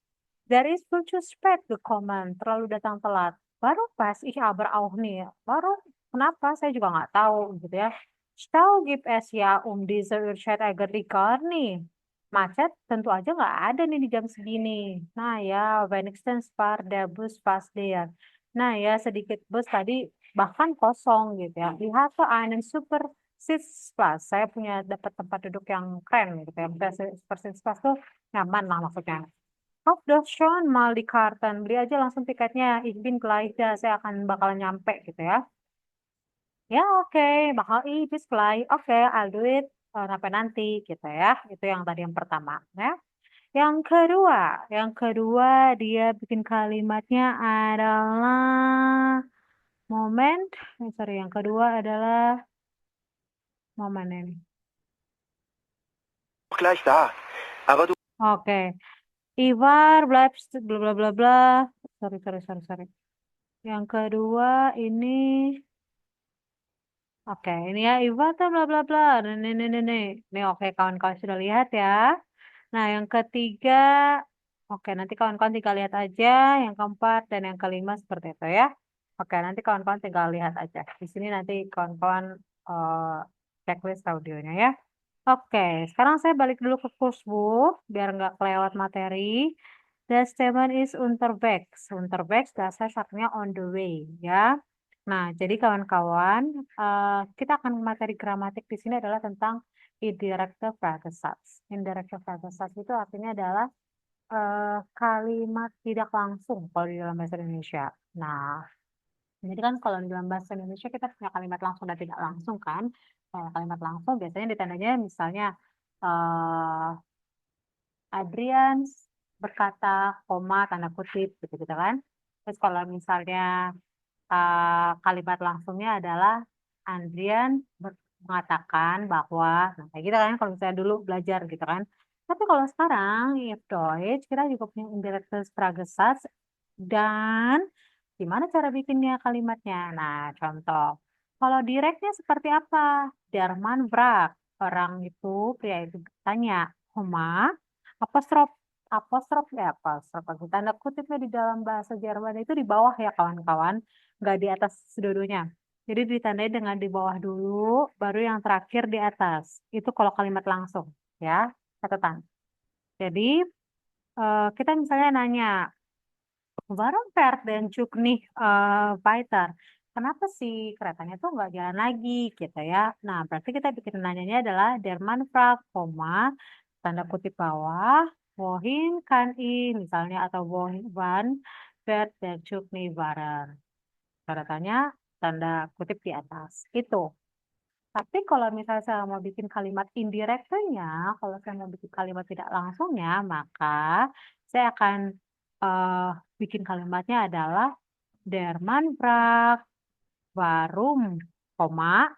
There is viel zu spät gekommen. Terlalu datang telat. Warum pas? Ich aber auch nicht. Warum? Kenapa? Saya juga nggak tahu gitu ya. Stau gibt es ja diese Uhrzeit eigentlich gar nicht. Macet tentu aja nggak ada nih di jam segini. Nah ya, wenigstens war der Bus fast leer. Nah ya, sedikit bus tadi bahkan kosong gitu ya. Ich hatte einen super Sitzplatz. Saya punya dapat tempat duduk yang keren gitu ya. Super Sitzplatz tuh nyaman lah maksudnya. Kauf doch schon mal die Karten. Beli aja langsung tiketnya. Ich bin gleich da. Saya akan bakalan nyampe gitu ya. Ya oke, bakal bis gleich. Oke, I'll do it. Sampai nanti gitu ya. Itu yang tadi yang pertama ya. Yang kedua dia bikin kalimatnya adalah moment. Sorry, yang kedua adalah momen ini. Gleich da. Aber du... Oke. Ivar, bleibst, bla bla bla bla. Sorry. Yang kedua ini, oke, ini ya Ivar tuh bla bla bla. Nih, oke kawan-kawan sudah lihat ya. Nah, yang ketiga, oke nanti kawan-kawan tinggal lihat aja. Yang keempat dan yang kelima seperti itu ya. Oke, nanti kawan-kawan tinggal lihat aja. Di sini nanti kawan-kawan checklist audionya ya. Oke, sekarang saya balik dulu ke kursbook biar nggak kelewat materi. The statement is unterwegs. Unterwegs dasar artinya on the way ya. Nah, jadi kawan-kawan, kita akan materi gramatik di sini adalah tentang indirekte Fragensatz. Indirekte Fragensatz itu artinya adalah kalimat tidak langsung kalau di dalam bahasa Indonesia. Nah, jadi kan kalau di dalam bahasa Indonesia kita punya kalimat langsung dan tidak langsung kan. Kalau kalimat langsung biasanya ditandanya misalnya Adrian berkata, koma, tanda kutip, gitu kan. Terus kalau misalnya kalimat langsungnya adalah Adrian mengatakan bahwa, nah kayak gitu kan kalau misalnya dulu belajar gitu kan. Tapi kalau sekarang, if Deutsch, kita juga punya indirektes Fragesatz dan gimana cara bikinnya kalimatnya? Nah, contoh. Kalau direknya seperti apa? Der Mann fragt. Orang itu, pria itu bertanya. Koma, apostrof tanda kutipnya di dalam bahasa Jerman itu di bawah ya kawan-kawan, nggak di atas dua-duanya. Jadi ditandai dengan di bawah dulu, baru yang terakhir di atas. Itu kalau kalimat langsung ya, catatan. Jadi kita misalnya nanya, Warum fährt den Zug nicht weiter? Kenapa sih keretanya tuh nggak jalan lagi gitu ya? Nah, berarti kita bikin nanyanya adalah der Mann fragt, tanda kutip bawah, wohin kann ich misalnya atau wann fährt der Zug nicht weiter? Tanda kutip di atas. Itu. Tapi kalau misalnya saya mau bikin kalimat indirectnya, kalau saya mau bikin kalimat tidak langsungnya, maka saya akan bikin kalimatnya adalah der Mann fragt warum, koma,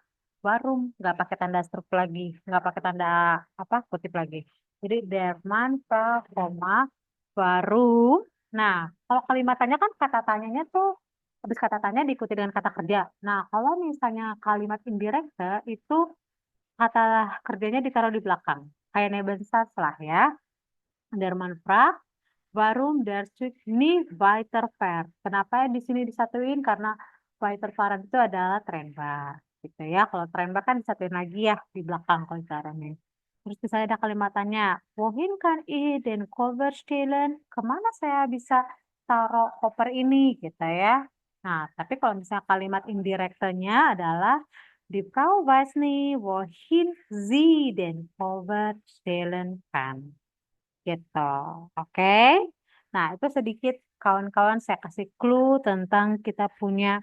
warum, nggak pakai tanda struk lagi, nggak pakai tanda kutip lagi. Jadi der Mann fragt, koma, warum. Nah, kalau kalimat tanya kan kata tanyanya tuh habis kata tanya diikuti dengan kata kerja. Nah, kalau misalnya kalimat indirekte itu kata kerjanya ditaruh di belakang. Kayak Nebensatz lah ya. Der Mann fragt, warum der Zug nicht weiterfährt? Kenapa di sini disatuin? Karena weiterfahren itu adalah Trennbar. Gitu ya. Kalau Trennbar kan disatuin lagi ya di belakang kalau caranya. Terus misalnya ada kalimatannya, wohin kann ich den Koffer stellen? Kemana saya bisa taruh koper ini? Gitu ya. Nah, tapi kalau misalnya kalimat indirektenya adalah die Frau weiß nicht, wohin sie den Koffer stellen kann. Gitu. Oke. Nah, itu sedikit kawan-kawan saya kasih clue tentang kita punya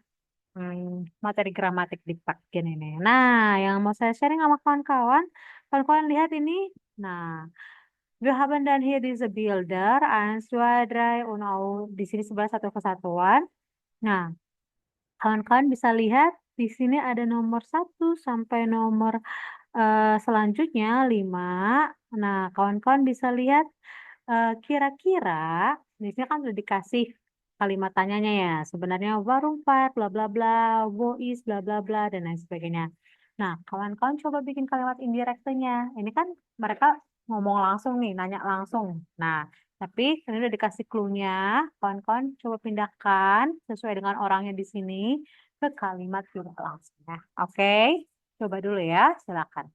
materi gramatik di bagian ini. Nah, yang mau saya sharing sama kawan-kawan, kawan-kawan lihat ini. Nah, wir haben dann hier diese Bilder 1, 2, 3 und auch di sini sebelah satu kesatuan. Nah, kawan-kawan bisa lihat di sini ada nomor 1 sampai nomor selanjutnya 5. Nah, kawan-kawan bisa lihat kira-kira di sini kan udah dikasih kalimat tanyanya ya. Sebenarnya warum fährt bla bla bla, wo ist bla bla bla dan lain sebagainya. Nah, kawan-kawan coba bikin kalimat indirektenya. Ini kan mereka ngomong langsung nih, nanya langsung. Nah, tapi ini udah dikasih clue-nya. Kawan-kawan coba pindahkan sesuai dengan orangnya di sini ke kalimat jumlah langsungnya. Oke, coba dulu ya, silakan.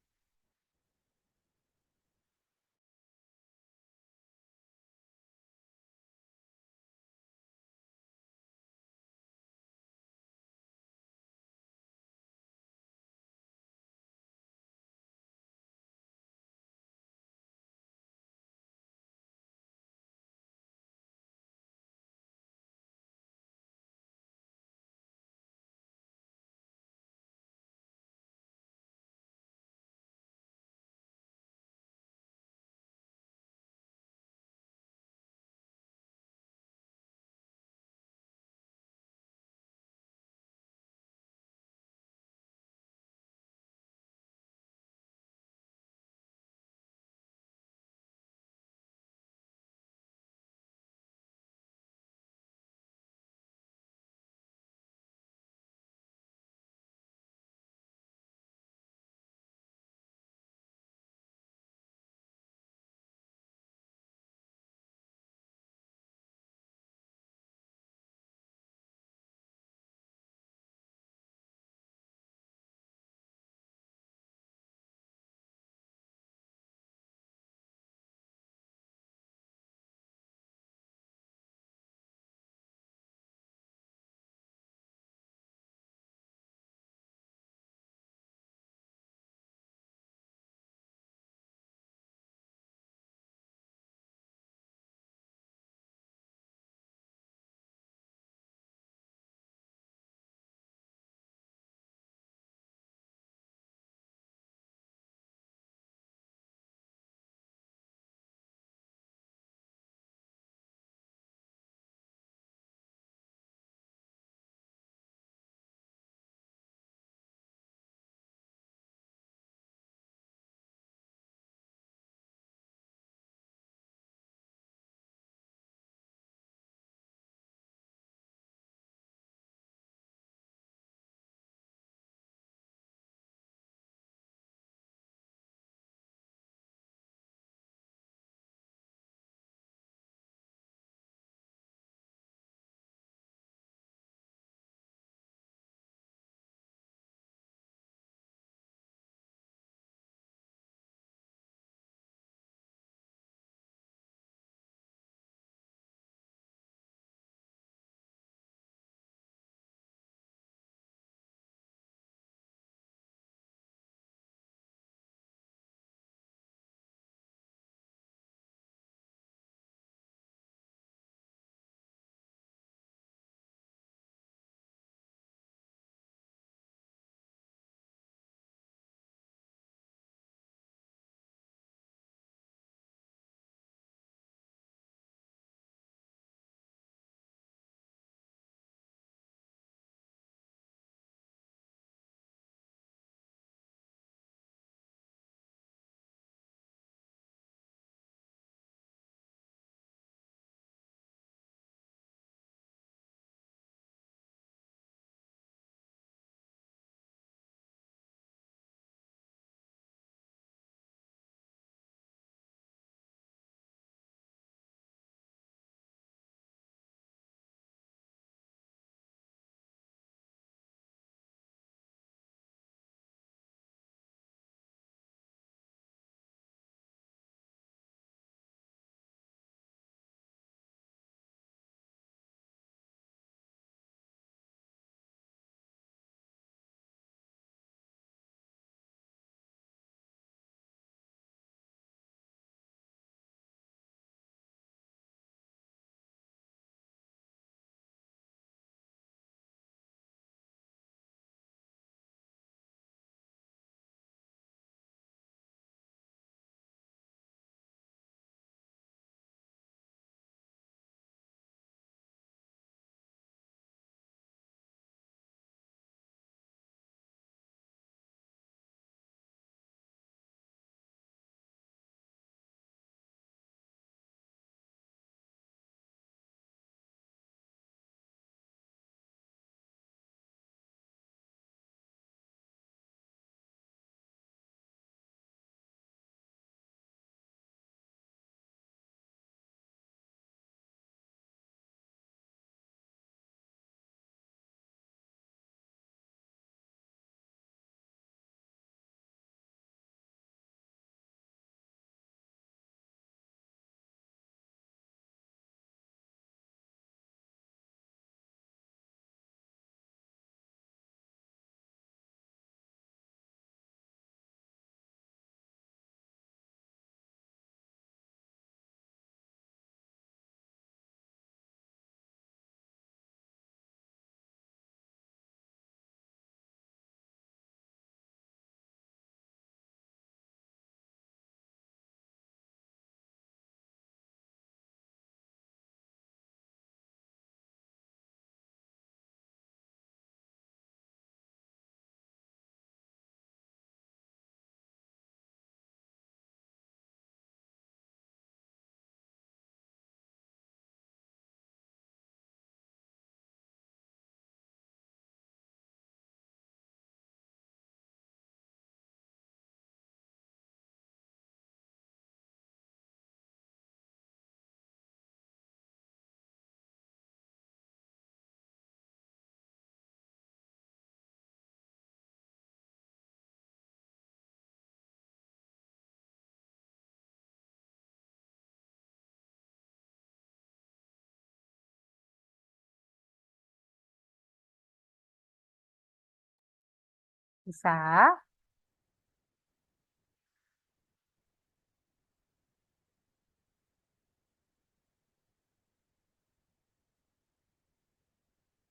Bisa.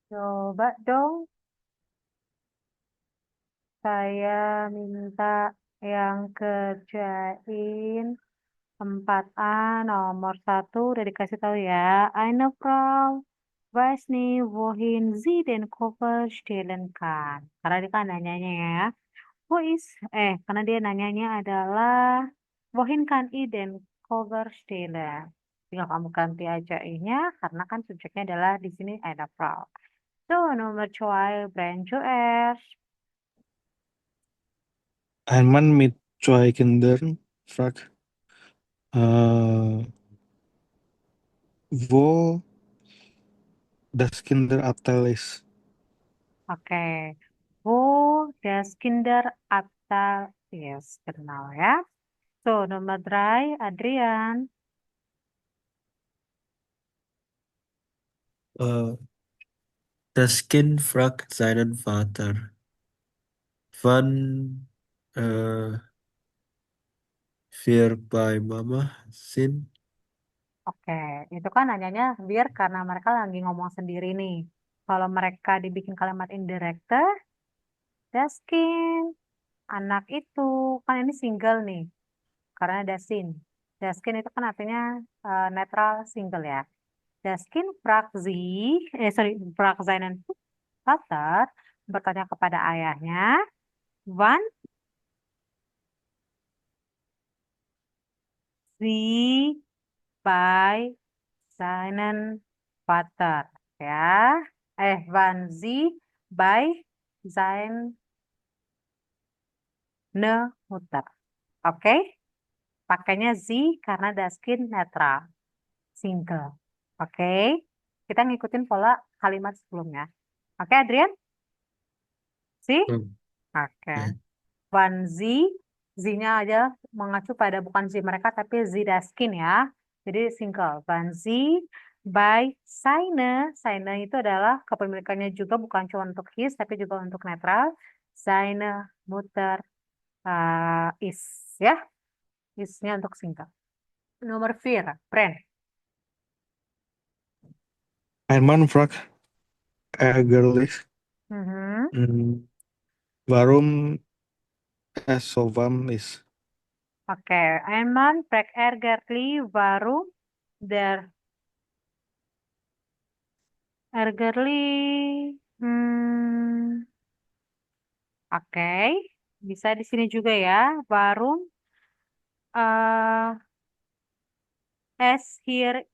Coba dong, saya minta yang kerjain 4A nomor 1 udah dikasih tahu ya. Eine Frau weiß nicht, wohin sie den Koffer stellen kann. Karena dia kan nanyanya ya. Karena dia nanyanya adalah wohin kann I den Koffer stellen. Tinggal kamu ganti aja I-nya karena kan subjeknya adalah di sini eine Frau. So, nomor 2, Brand zuerst. Ein Mann mit 2 Kindern fragt, wo das Kinderabteil ist. Oke. Wo das Kinderabteil ist. Genau ya. So, nomor 3, Adrian. Das Kind fragt seinen Vater, wann wir bei Mama sind. Oke, itu kan nanyanya biar karena mereka lagi ngomong sendiri nih. Kalau mereka dibikin kalimat indirecte, das Kind, anak itu, kan ini single nih, karena ada sin. Das Kind itu kan artinya netral single ya. Das Kind fragt fragt seinen Vater, bertanya kepada ayahnya, wann sie bei seinen Vater ya. Wann sie bei seine Mutter. Oke, pakainya sie karena das Kind netral, single. Oke, kita ngikutin pola kalimat sebelumnya. Oke, Adrian? See? Oke. Wann sie, sie-nya aja mengacu pada bukan sie mereka, tapi sie das Kind ya. Jadi single. Wann sie by seine itu adalah kepemilikannya juga bukan cuma untuk his, tapi juga untuk netral. Seine Mutter is ya. Is-nya untuk single. Nomor 4, Brand. Ein Mann fragt ärgerlich, warum es so warm ist. Oke, ein Mann fragt ärgerlich, warum der ärgerlich. Oke, bisa di sini juga ya. Warum as here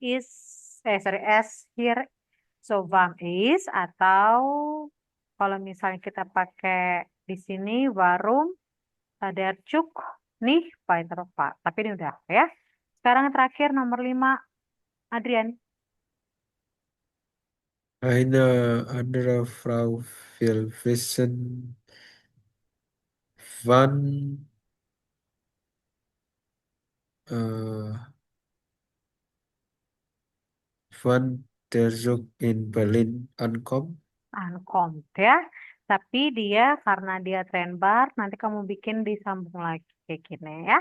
so warm is, atau kalau misalnya kita pakai di sini warum der Zug nicht weiterfahrt. Tapi ini udah ya. Sekarang terakhir nomor 5, Adrian. Eine andere Frau will wissen, wann der Zug in Berlin ankommt. Ankommt ya. Tapi dia karena dia trendbar, nanti kamu bikin disambung lagi kayak gini ya.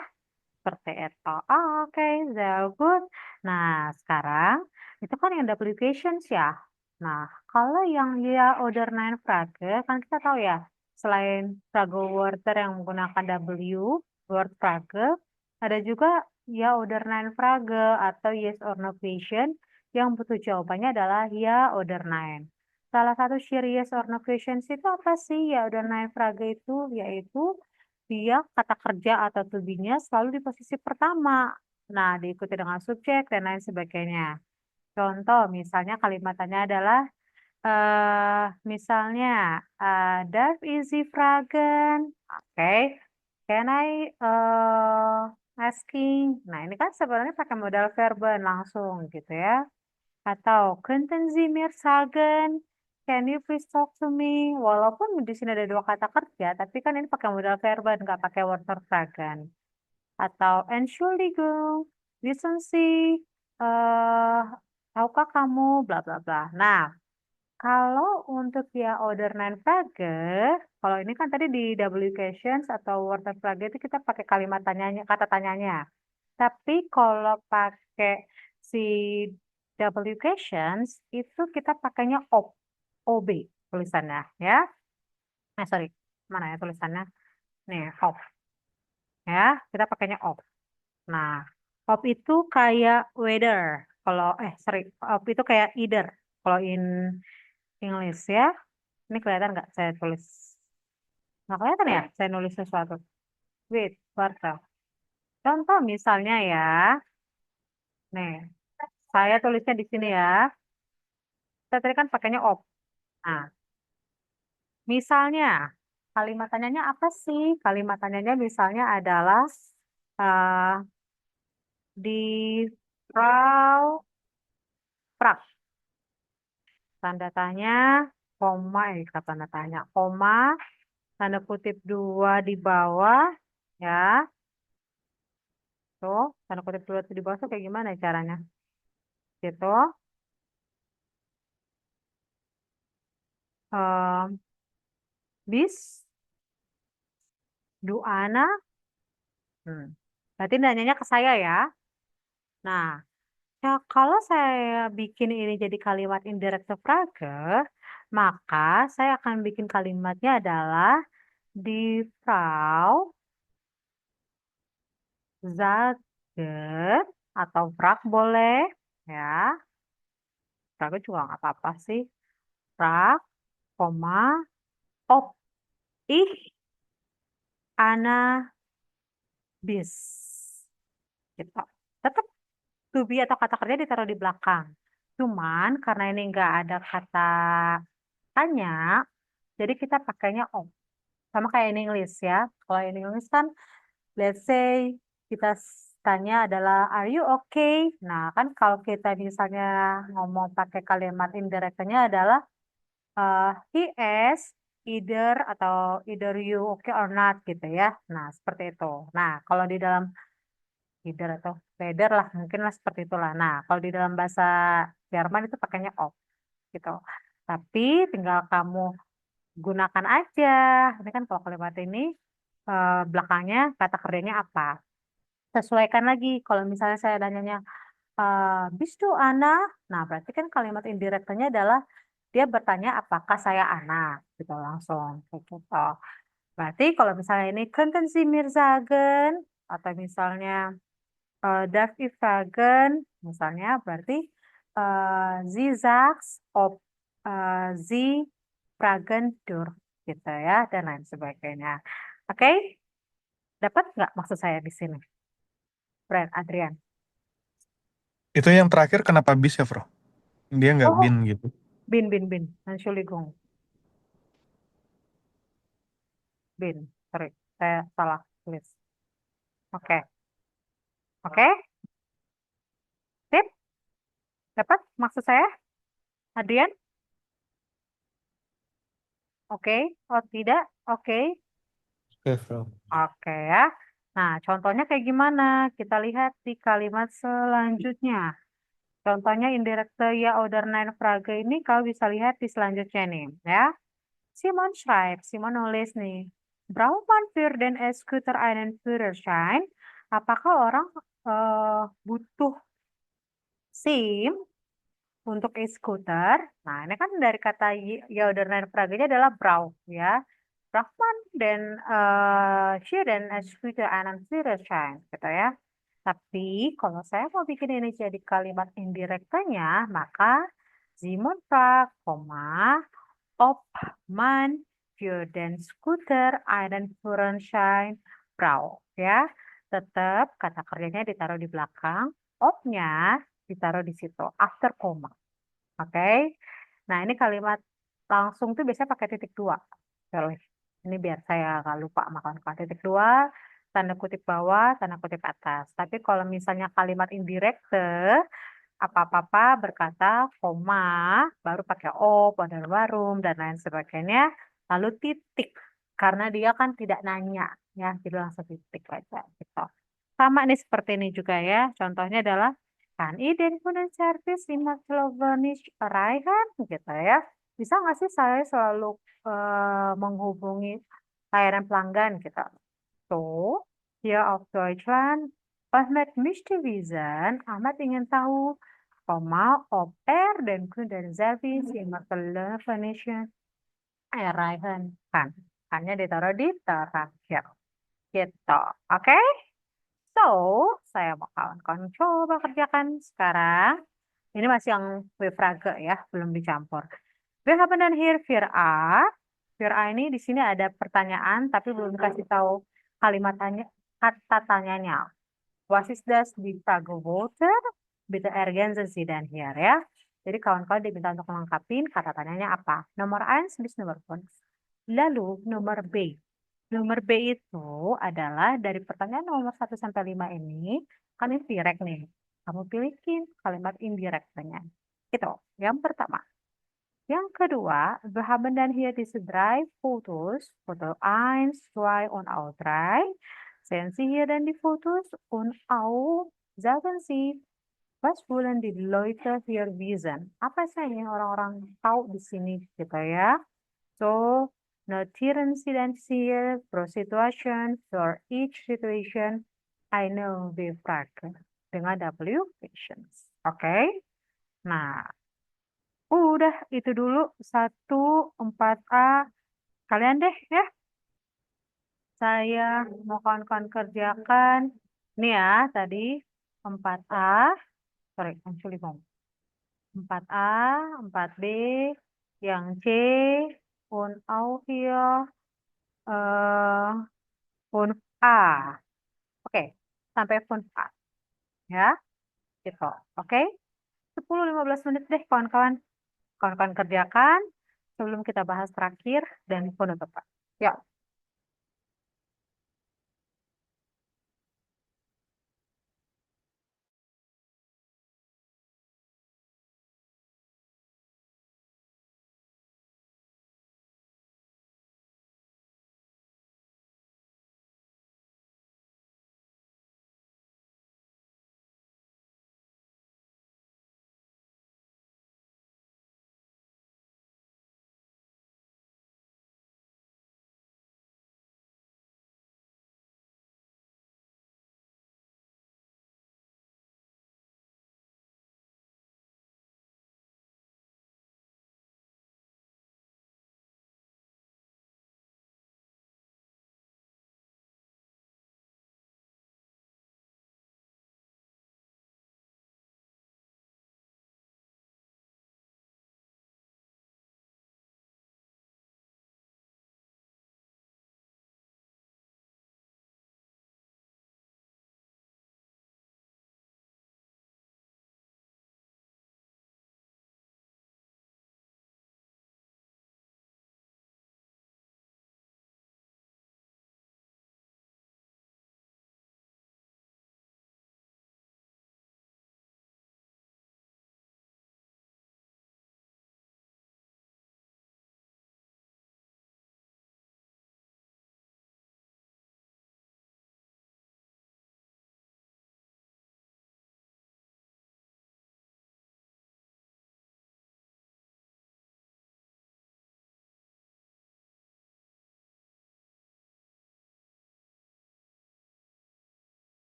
Seperti itu. Oke, sehr good. Nah, sekarang itu kan yang double questions ya. Nah, kalau yang ya order 9 frage, kan kita tahu ya, selain frage wordter yang menggunakan W, word frage, ada juga ya order 9 frage atau yes or no question yang butuh jawabannya adalah ya order 9. Salah satu ciri yes or no questions itu apa sih ya order 9 frage itu? Yaitu dia kata kerja atau to be-nya selalu di posisi pertama. Nah, diikuti dengan subjek dan lain sebagainya. Contoh, misalnya kalimatannya adalah, misalnya, darf ich Sie fragen? Oke, can I asking? Nah, ini kan sebenarnya pakai modal verben langsung gitu ya. Atau, könnten Sie mir sagen? Can you please talk to me? Walaupun di sini ada 2 kata kerja, tapi kan ini pakai modal verben, nggak pakai word fragen. Atau Entschuldigung, wissen Sie, tahukah kamu, bla bla bla. Nah, kalau untuk ya order 9 frage, Kalau ini kan tadi di W questions atau word and phrase itu kita pakai kalimat tanyanya, kata tanyanya. Tapi kalau pakai si W questions itu kita pakainya OB tulisannya ya. Sorry, mana ya tulisannya? Nih, of. Ya, kita pakainya of. Nah, of itu kayak weather. Kalau, sorry, of itu kayak either. Kalau in English ya. Ini kelihatan nggak saya tulis? Nggak kelihatan ya saya nulis sesuatu. Wait, Warta. Contoh misalnya ya. Nih, saya tulisnya di sini ya. Saya tadi kan pakainya of. Nah, misalnya kalimat tanyanya apa sih? Kalimat tanyanya misalnya adalah uh, di Frau Prak. Tanda tanya, koma, tanda tanya, koma, tanda kutip 2 di bawah, ya. Tuh, tanda kutip 2 di bawah tuh kayak gimana caranya? Gitu. Bis, Duana. Berarti nanyanya ke saya ya. Nah, ya kalau saya bikin ini jadi kalimat indirect phrase, maka saya akan bikin kalimatnya adalah die Frau sagte atau Frag boleh ya. Frag juga nggak apa-apa sih. Frag, koma, ob ich Anna bis. Gitu. Tetap to be atau kata kerja ditaruh di belakang. Cuman karena ini nggak ada kata tanya, jadi kita pakainya om. Sama kayak in English ya. Kalau in English kan, let's say kita tanya adalah are you okay? Nah kan kalau kita misalnya ngomong pakai kalimat indirectnya adalah he is either atau either you okay or not gitu ya. Nah seperti itu. Nah kalau di dalam either atau whether lah mungkin lah seperti itulah. Nah kalau di dalam bahasa Jerman itu pakainya of gitu. Tapi tinggal kamu gunakan aja. Ini kan kalau kalimat ini belakangnya kata kerjanya apa. Sesuaikan lagi. Kalau misalnya saya nanyanya bist du Ana? Nah berarti kan kalimat indirectnya adalah dia bertanya apakah saya anak gitu langsung kayak gitu. Berarti kalau misalnya ini könnten Sie mir sagen atau misalnya darf ich fragen misalnya berarti Sie sagt ob Sie fragen dur gitu ya dan lain sebagainya. Oke? Dapat nggak maksud saya di sini? Brand Adrian. Itu yang terakhir kenapa bis ya, Bro? Dia nggak bin gitu. Bin. Entschuldigung. Bin. Sorry, saya salah tulis. Oke. Sip? Dapat maksud saya? Adrian? Oke. Oh tidak? Oke. Oke, Bro. Oke ya. Nah, contohnya kayak gimana? Kita lihat di kalimat selanjutnya. Contohnya indirect ya oder nein Frage ini kau bisa lihat di selanjutnya nih, ya. Simon nulis nih. Braucht man für den E-Scooter einen Führerschein? Apakah orang butuh SIM untuk e-scooter? Nah, ini kan dari kata ya oder nein Frage-nya adalah braucht ya. Braucht man den für den E-Scooter einen Führerschein gitu ya. Tapi kalau saya mau bikin ini jadi kalimat indirectnya, maka Simon fragt, ob man für den Scooter einen Führerschein braucht. Ya, tetap kata kerjanya ditaruh di belakang, ob-nya ditaruh di situ, after koma. Oke. Nah, ini kalimat langsung tuh biasanya pakai titik 2. Sorry. Ini biar saya nggak lupa makan titik 2. Tanda kutip bawah, tanda kutip atas. Tapi kalau misalnya kalimat indirect, apa-apa berkata, koma, baru pakai op, modal warum, dan lain sebagainya, lalu titik. Karena dia kan tidak nanya, ya, jadi langsung titik aja. Gitu. Sama nih seperti ini juga ya. Contohnya adalah, kan den Kundenservice immer telefonisch erreichen, gitu ya. Bisa nggak sih saya selalu menghubungi layanan pelanggan gitu? So, hier auf Deutschland, was möchte mich die wissen? Ahmad ingin tahu, ob den Kundenservice immer telefonischen erreichen kann. Hanya ditaruh di terakhir. Gitu. Oke? So, saya mau kawan-kawan coba kerjakan sekarang. Ini masih yang Frage ya, belum dicampur. Wir haben dann hier 4a. 4a ini di sini ada pertanyaan, tapi belum dikasih tahu kalimat tanya, kata tanyanya. Was ist das die Frage Water? Bitte ergänzen Sie dann hier ya. Jadi kawan-kawan diminta untuk melengkapi kata tanyanya apa. Nomor 1 bis nomor 5. Lalu nomor B. Nomor B itu adalah dari pertanyaan nomor 1 sampai 5 ini, kan indirect nih. Kamu pilihkin kalimat indirectnya. Itu, yang pertama. Yang kedua, wir haben dann hier diese 3 Fotos. Foto 1, 2 und auch 3. Sehen Sie hier dann die Fotos und auch sagen Sie, was wollen die Leute hier wissen? Apa sih yang orang-orang tahu di sini gitu ya? So, notieren Sie dann hier pro Situation, for each situation, I know the Frage. Dengan W questions. Oke? Nah, udah itu dulu 1, 4a. Kalian deh ya. Saya mau kawan-kawan kerjakan. Ini ya tadi 4a. Sorry, actually 4a, 4b, yang C, und auch hier, und A. Oke, sampai font A. Ya, gitu. Oke, 10-15 menit deh kawan-kawan. Kawan-kawan kerjakan sebelum kita bahas terakhir dan penutupan. Ya.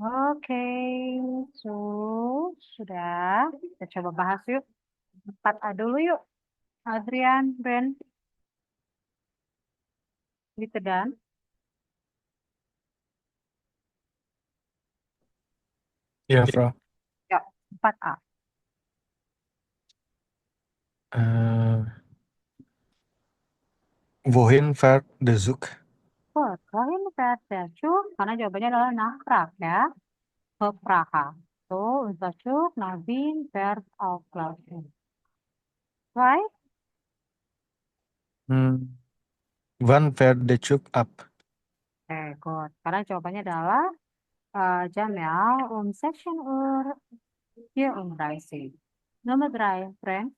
Oke, so sudah. Kita coba bahas yuk. 4A dulu yuk. Adrian, Ben, gitu dan. Ja, Frau. Ya, 4A. Wohin fährt der Zug? Oh, kalian Zug, karena jawabannya adalah nafrak ya. Ke Praha. So, unser Zug nach Wien fährt auf Laufen. Right? Wann fährt der Zug ab? Good. Karena jawabannya adalah jamnya 16 Uhr 34. Nomor 3, Frank.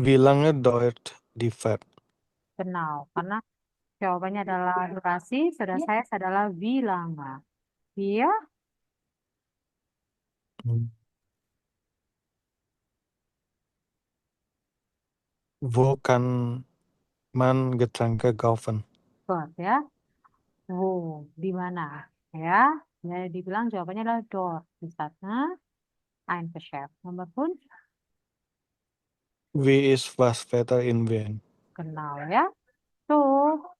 Wie lange dauert die Fahrt? Genau. Karena jawabannya adalah durasi, sudah saya adalah wie lange. Wir Wo kann man Getränke kaufen? Good ya. Wo, di mana? Ya, jadi dibilang jawabannya adalah dort. Di sana, ein Geschäft. Nomor 5, Wie ist das Wetter in Wien? kenal ya. So,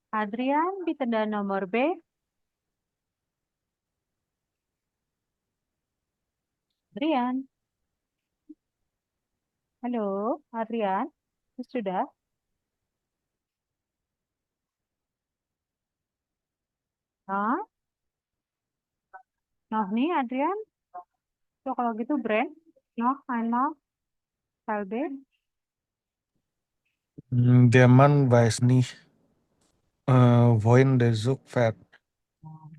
Adrian, bitte dan nomor B. Adrian. Halo, Adrian. Sudah? Hah? Noh nih, Adrian. So, kalau gitu brand. Noh, einmal. Teil B. Der Mann weiß nicht, wohin der Zug fährt.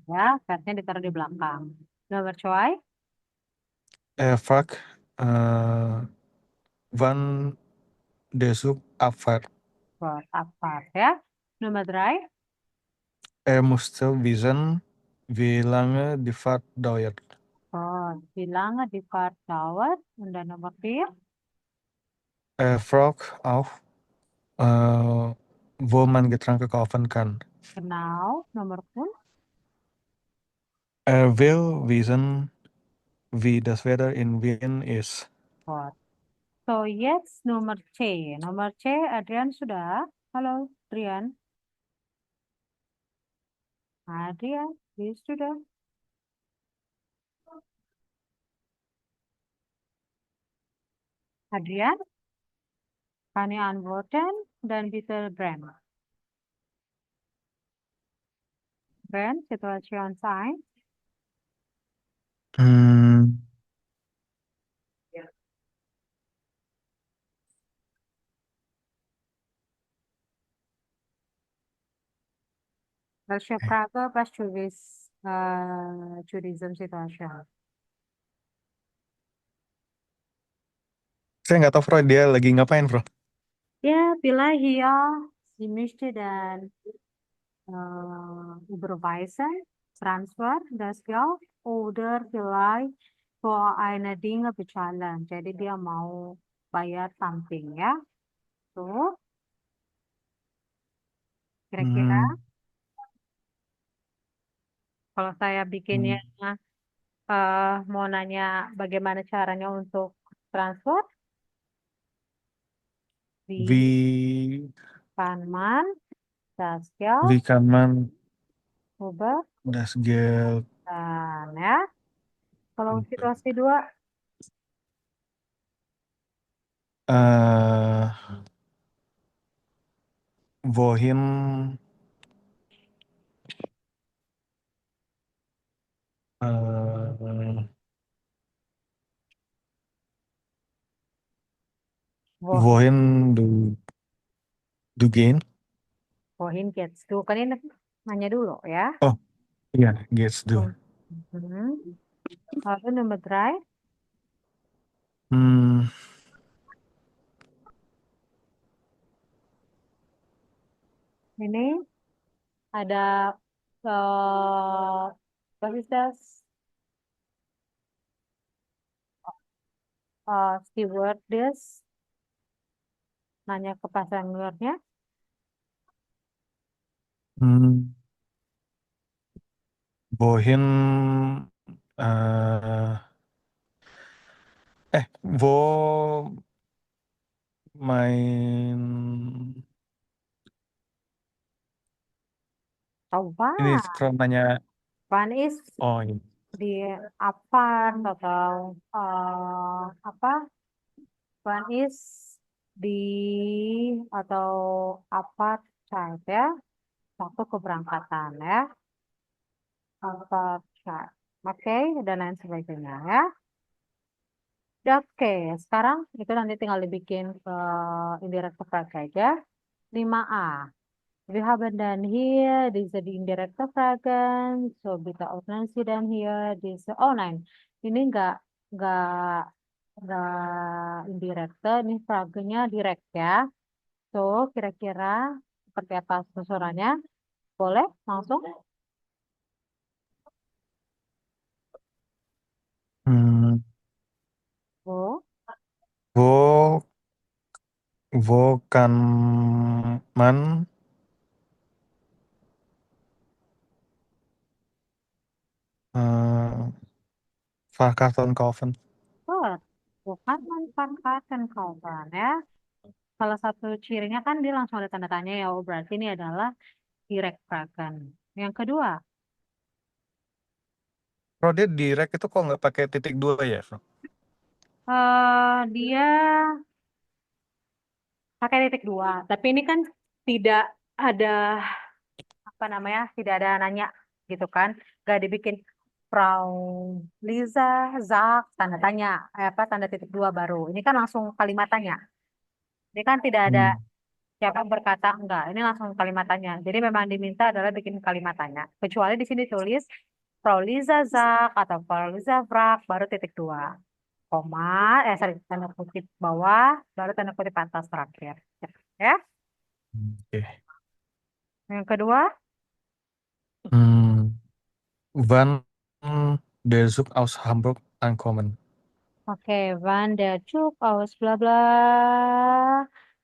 Ya, fatnya ditaruh di belakang. Nomor 2. Er fragt, wann der Zug abfährt. Buat apa ya? Nomor 3. Er musste wissen, wie lange die Fahrt dauert. Oh, wie lange die Fahrt dauert. Und dann Nomor 4. Er fragt auch, wo man Getränke kaufen kann. Genau. Nomor 5. Er will wissen, wie das Wetter in Wien ist. Good. So, jetzt nomor C. Nomor C, Adrian sudah. Halo, Adrian. Adrian, bist du da? Adrian, kann ihr antworten? Dan bitte Brand. Brand, Situation 1. Welche Frage beschreibt zu diesem Situation? Saya nggak tahu, Bro, dia lagi ngapain, Bro? Ja, vielleicht hier, sie möchte dann überweisen, Transfer, das Geld, oder vielleicht für eine Dinge bezahlen. Jadi dia mau bayar something ya. Tuh, kira-kira kalau saya bikinnya mau nanya bagaimana caranya untuk transfer, Wie kann man das Geld kann man über das Geld dan ya. Kalau situasi 2, wohin wohin du gehen? wohin geht's du? Kan ini nanya dulu ya. Oh, iya, geht's du. Lalu nomor 3. Ini ada what is this? Stewardess nanya ke passengernya. Hmm, Wohin äh, wo main Oh, ini one. kalau nanya One is oh ini. di apart atau apa? One is di atau apart child ya. Waktu keberangkatan ya. Apart child. Oke, dan lain sebagainya ya. Oke, sekarang itu nanti tinggal dibikin indirect phrase aja. 5A. We haven't done here, this is the indirect fragment, so bitte öffnen Sie dann hier diese, oh nein, ini nggak indirect, ini fragmentnya direct ya. So, kira-kira seperti apa susurannya? Boleh langsung? Hmm, Oh, wo kan man Varkarton kaufen? good. Bukan manfaatkan kawan ya. Salah satu cirinya kan dia langsung ada tanda tanya ya, oh berarti ini adalah direct fragment. Yang kedua, Kalau dia direct itu kok nggak pakai titik dua ya, Bro? dia pakai titik dua, tapi ini kan tidak ada apa namanya, tidak ada nanya gitu kan, gak dibikin Frau Liza, Zak, tanda tanya, apa tanda titik dua baru. Ini kan langsung kalimat tanya. Ini kan tidak ada Hmm. siapa berkata enggak. Ini langsung kalimat tanya. Jadi memang diminta adalah bikin kalimat tanya. Kecuali di sini tulis Frau Liza, Zak atau Frau Liza, Vrak baru titik dua, koma, sorry, tanda kutip bawah, baru tanda kutip atas terakhir. Ya. Oke. Yang kedua, Hmm. Wann der Zug aus Hamburg ankommen? oke, Van der Zug aus bla bla.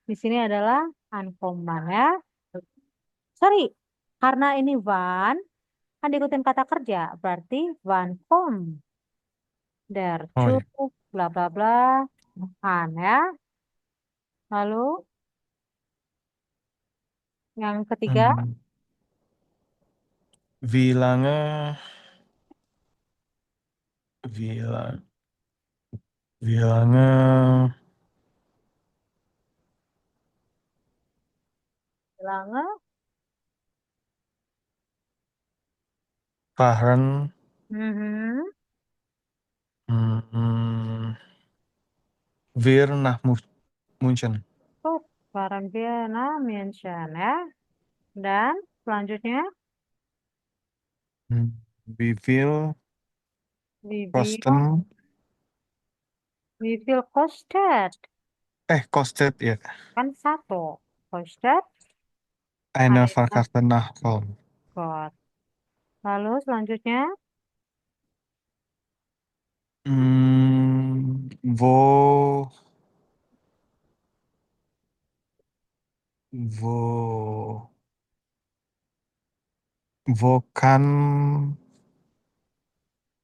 Di sini adalah uncommon ya. Sorry, karena ini Van, kan diikutin kata kerja, berarti Van kom der Oh Zug ya. bla bla bla an ya. Lalu yang ketiga, Hmm. Wie lange, wie lang- wie lange bilangnya fahren mhm, hmm, wir nach München? oh, Karantina mention ya. Dan selanjutnya, Hmm. Wie viel we will, kosten? we will costed. Kostet ya. Kan satu. Costed, Eine eine Fahrkarte nach Köln. got. Lalu selanjutnya, Hmm. Wo, wo kann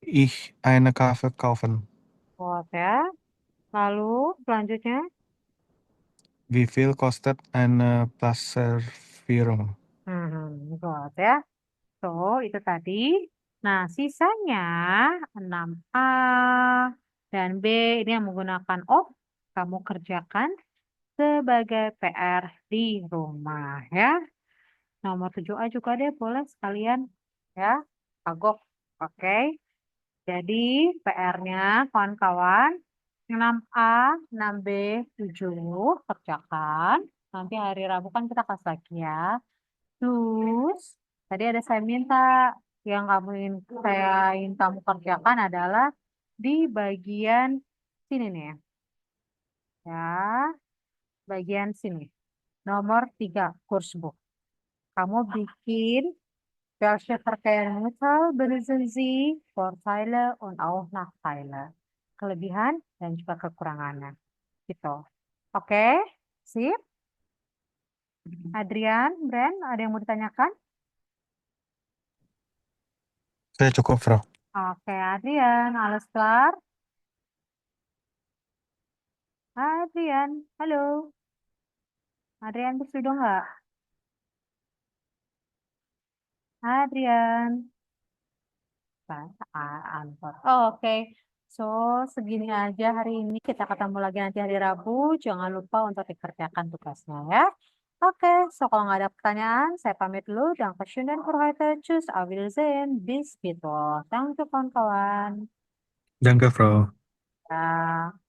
ich eine Kaffee kaufen? got ya. Lalu selanjutnya, Wie viel kostet eine Platzierung? got ya. So, itu tadi. Nah, sisanya 6A dan B ini yang menggunakan oh, kamu kerjakan sebagai PR di rumah ya. Nomor 7A juga deh boleh sekalian ya. Kagok. Oke. Jadi PR-nya kawan-kawan 6A, 6B, 7 kerjakan. Nanti hari Rabu kan kita kasih lagi ya. Terus tadi ada saya minta yang saya ingin kamu kerjakan adalah di bagian sini nih ya. Bagian sini. Nomor 3 kursbook. Kamu bikin welche Verkehrsmittel benutzen Sie, Vorteile und auch Nachteile. Kelebihan dan juga kekurangannya. Gitu. Oke, sip. Adrian, Bren, ada yang mau ditanyakan? Saya cukup, Frau. Oke, Adrian, alles klar? Adrian, halo. Adrian bisa dong nggak? Adrian. Anton. Oke. So, segini aja hari ini. Kita ketemu lagi nanti hari Rabu. Jangan lupa untuk dikerjakan tugasnya ya. Oke, so kalau nggak ada pertanyaan, saya pamit dulu. Dankeschön dan für heute. Tschüss, auf Wiedersehen. Bis später. Thank you, kawan-kawan. Danke, Frau. Ya.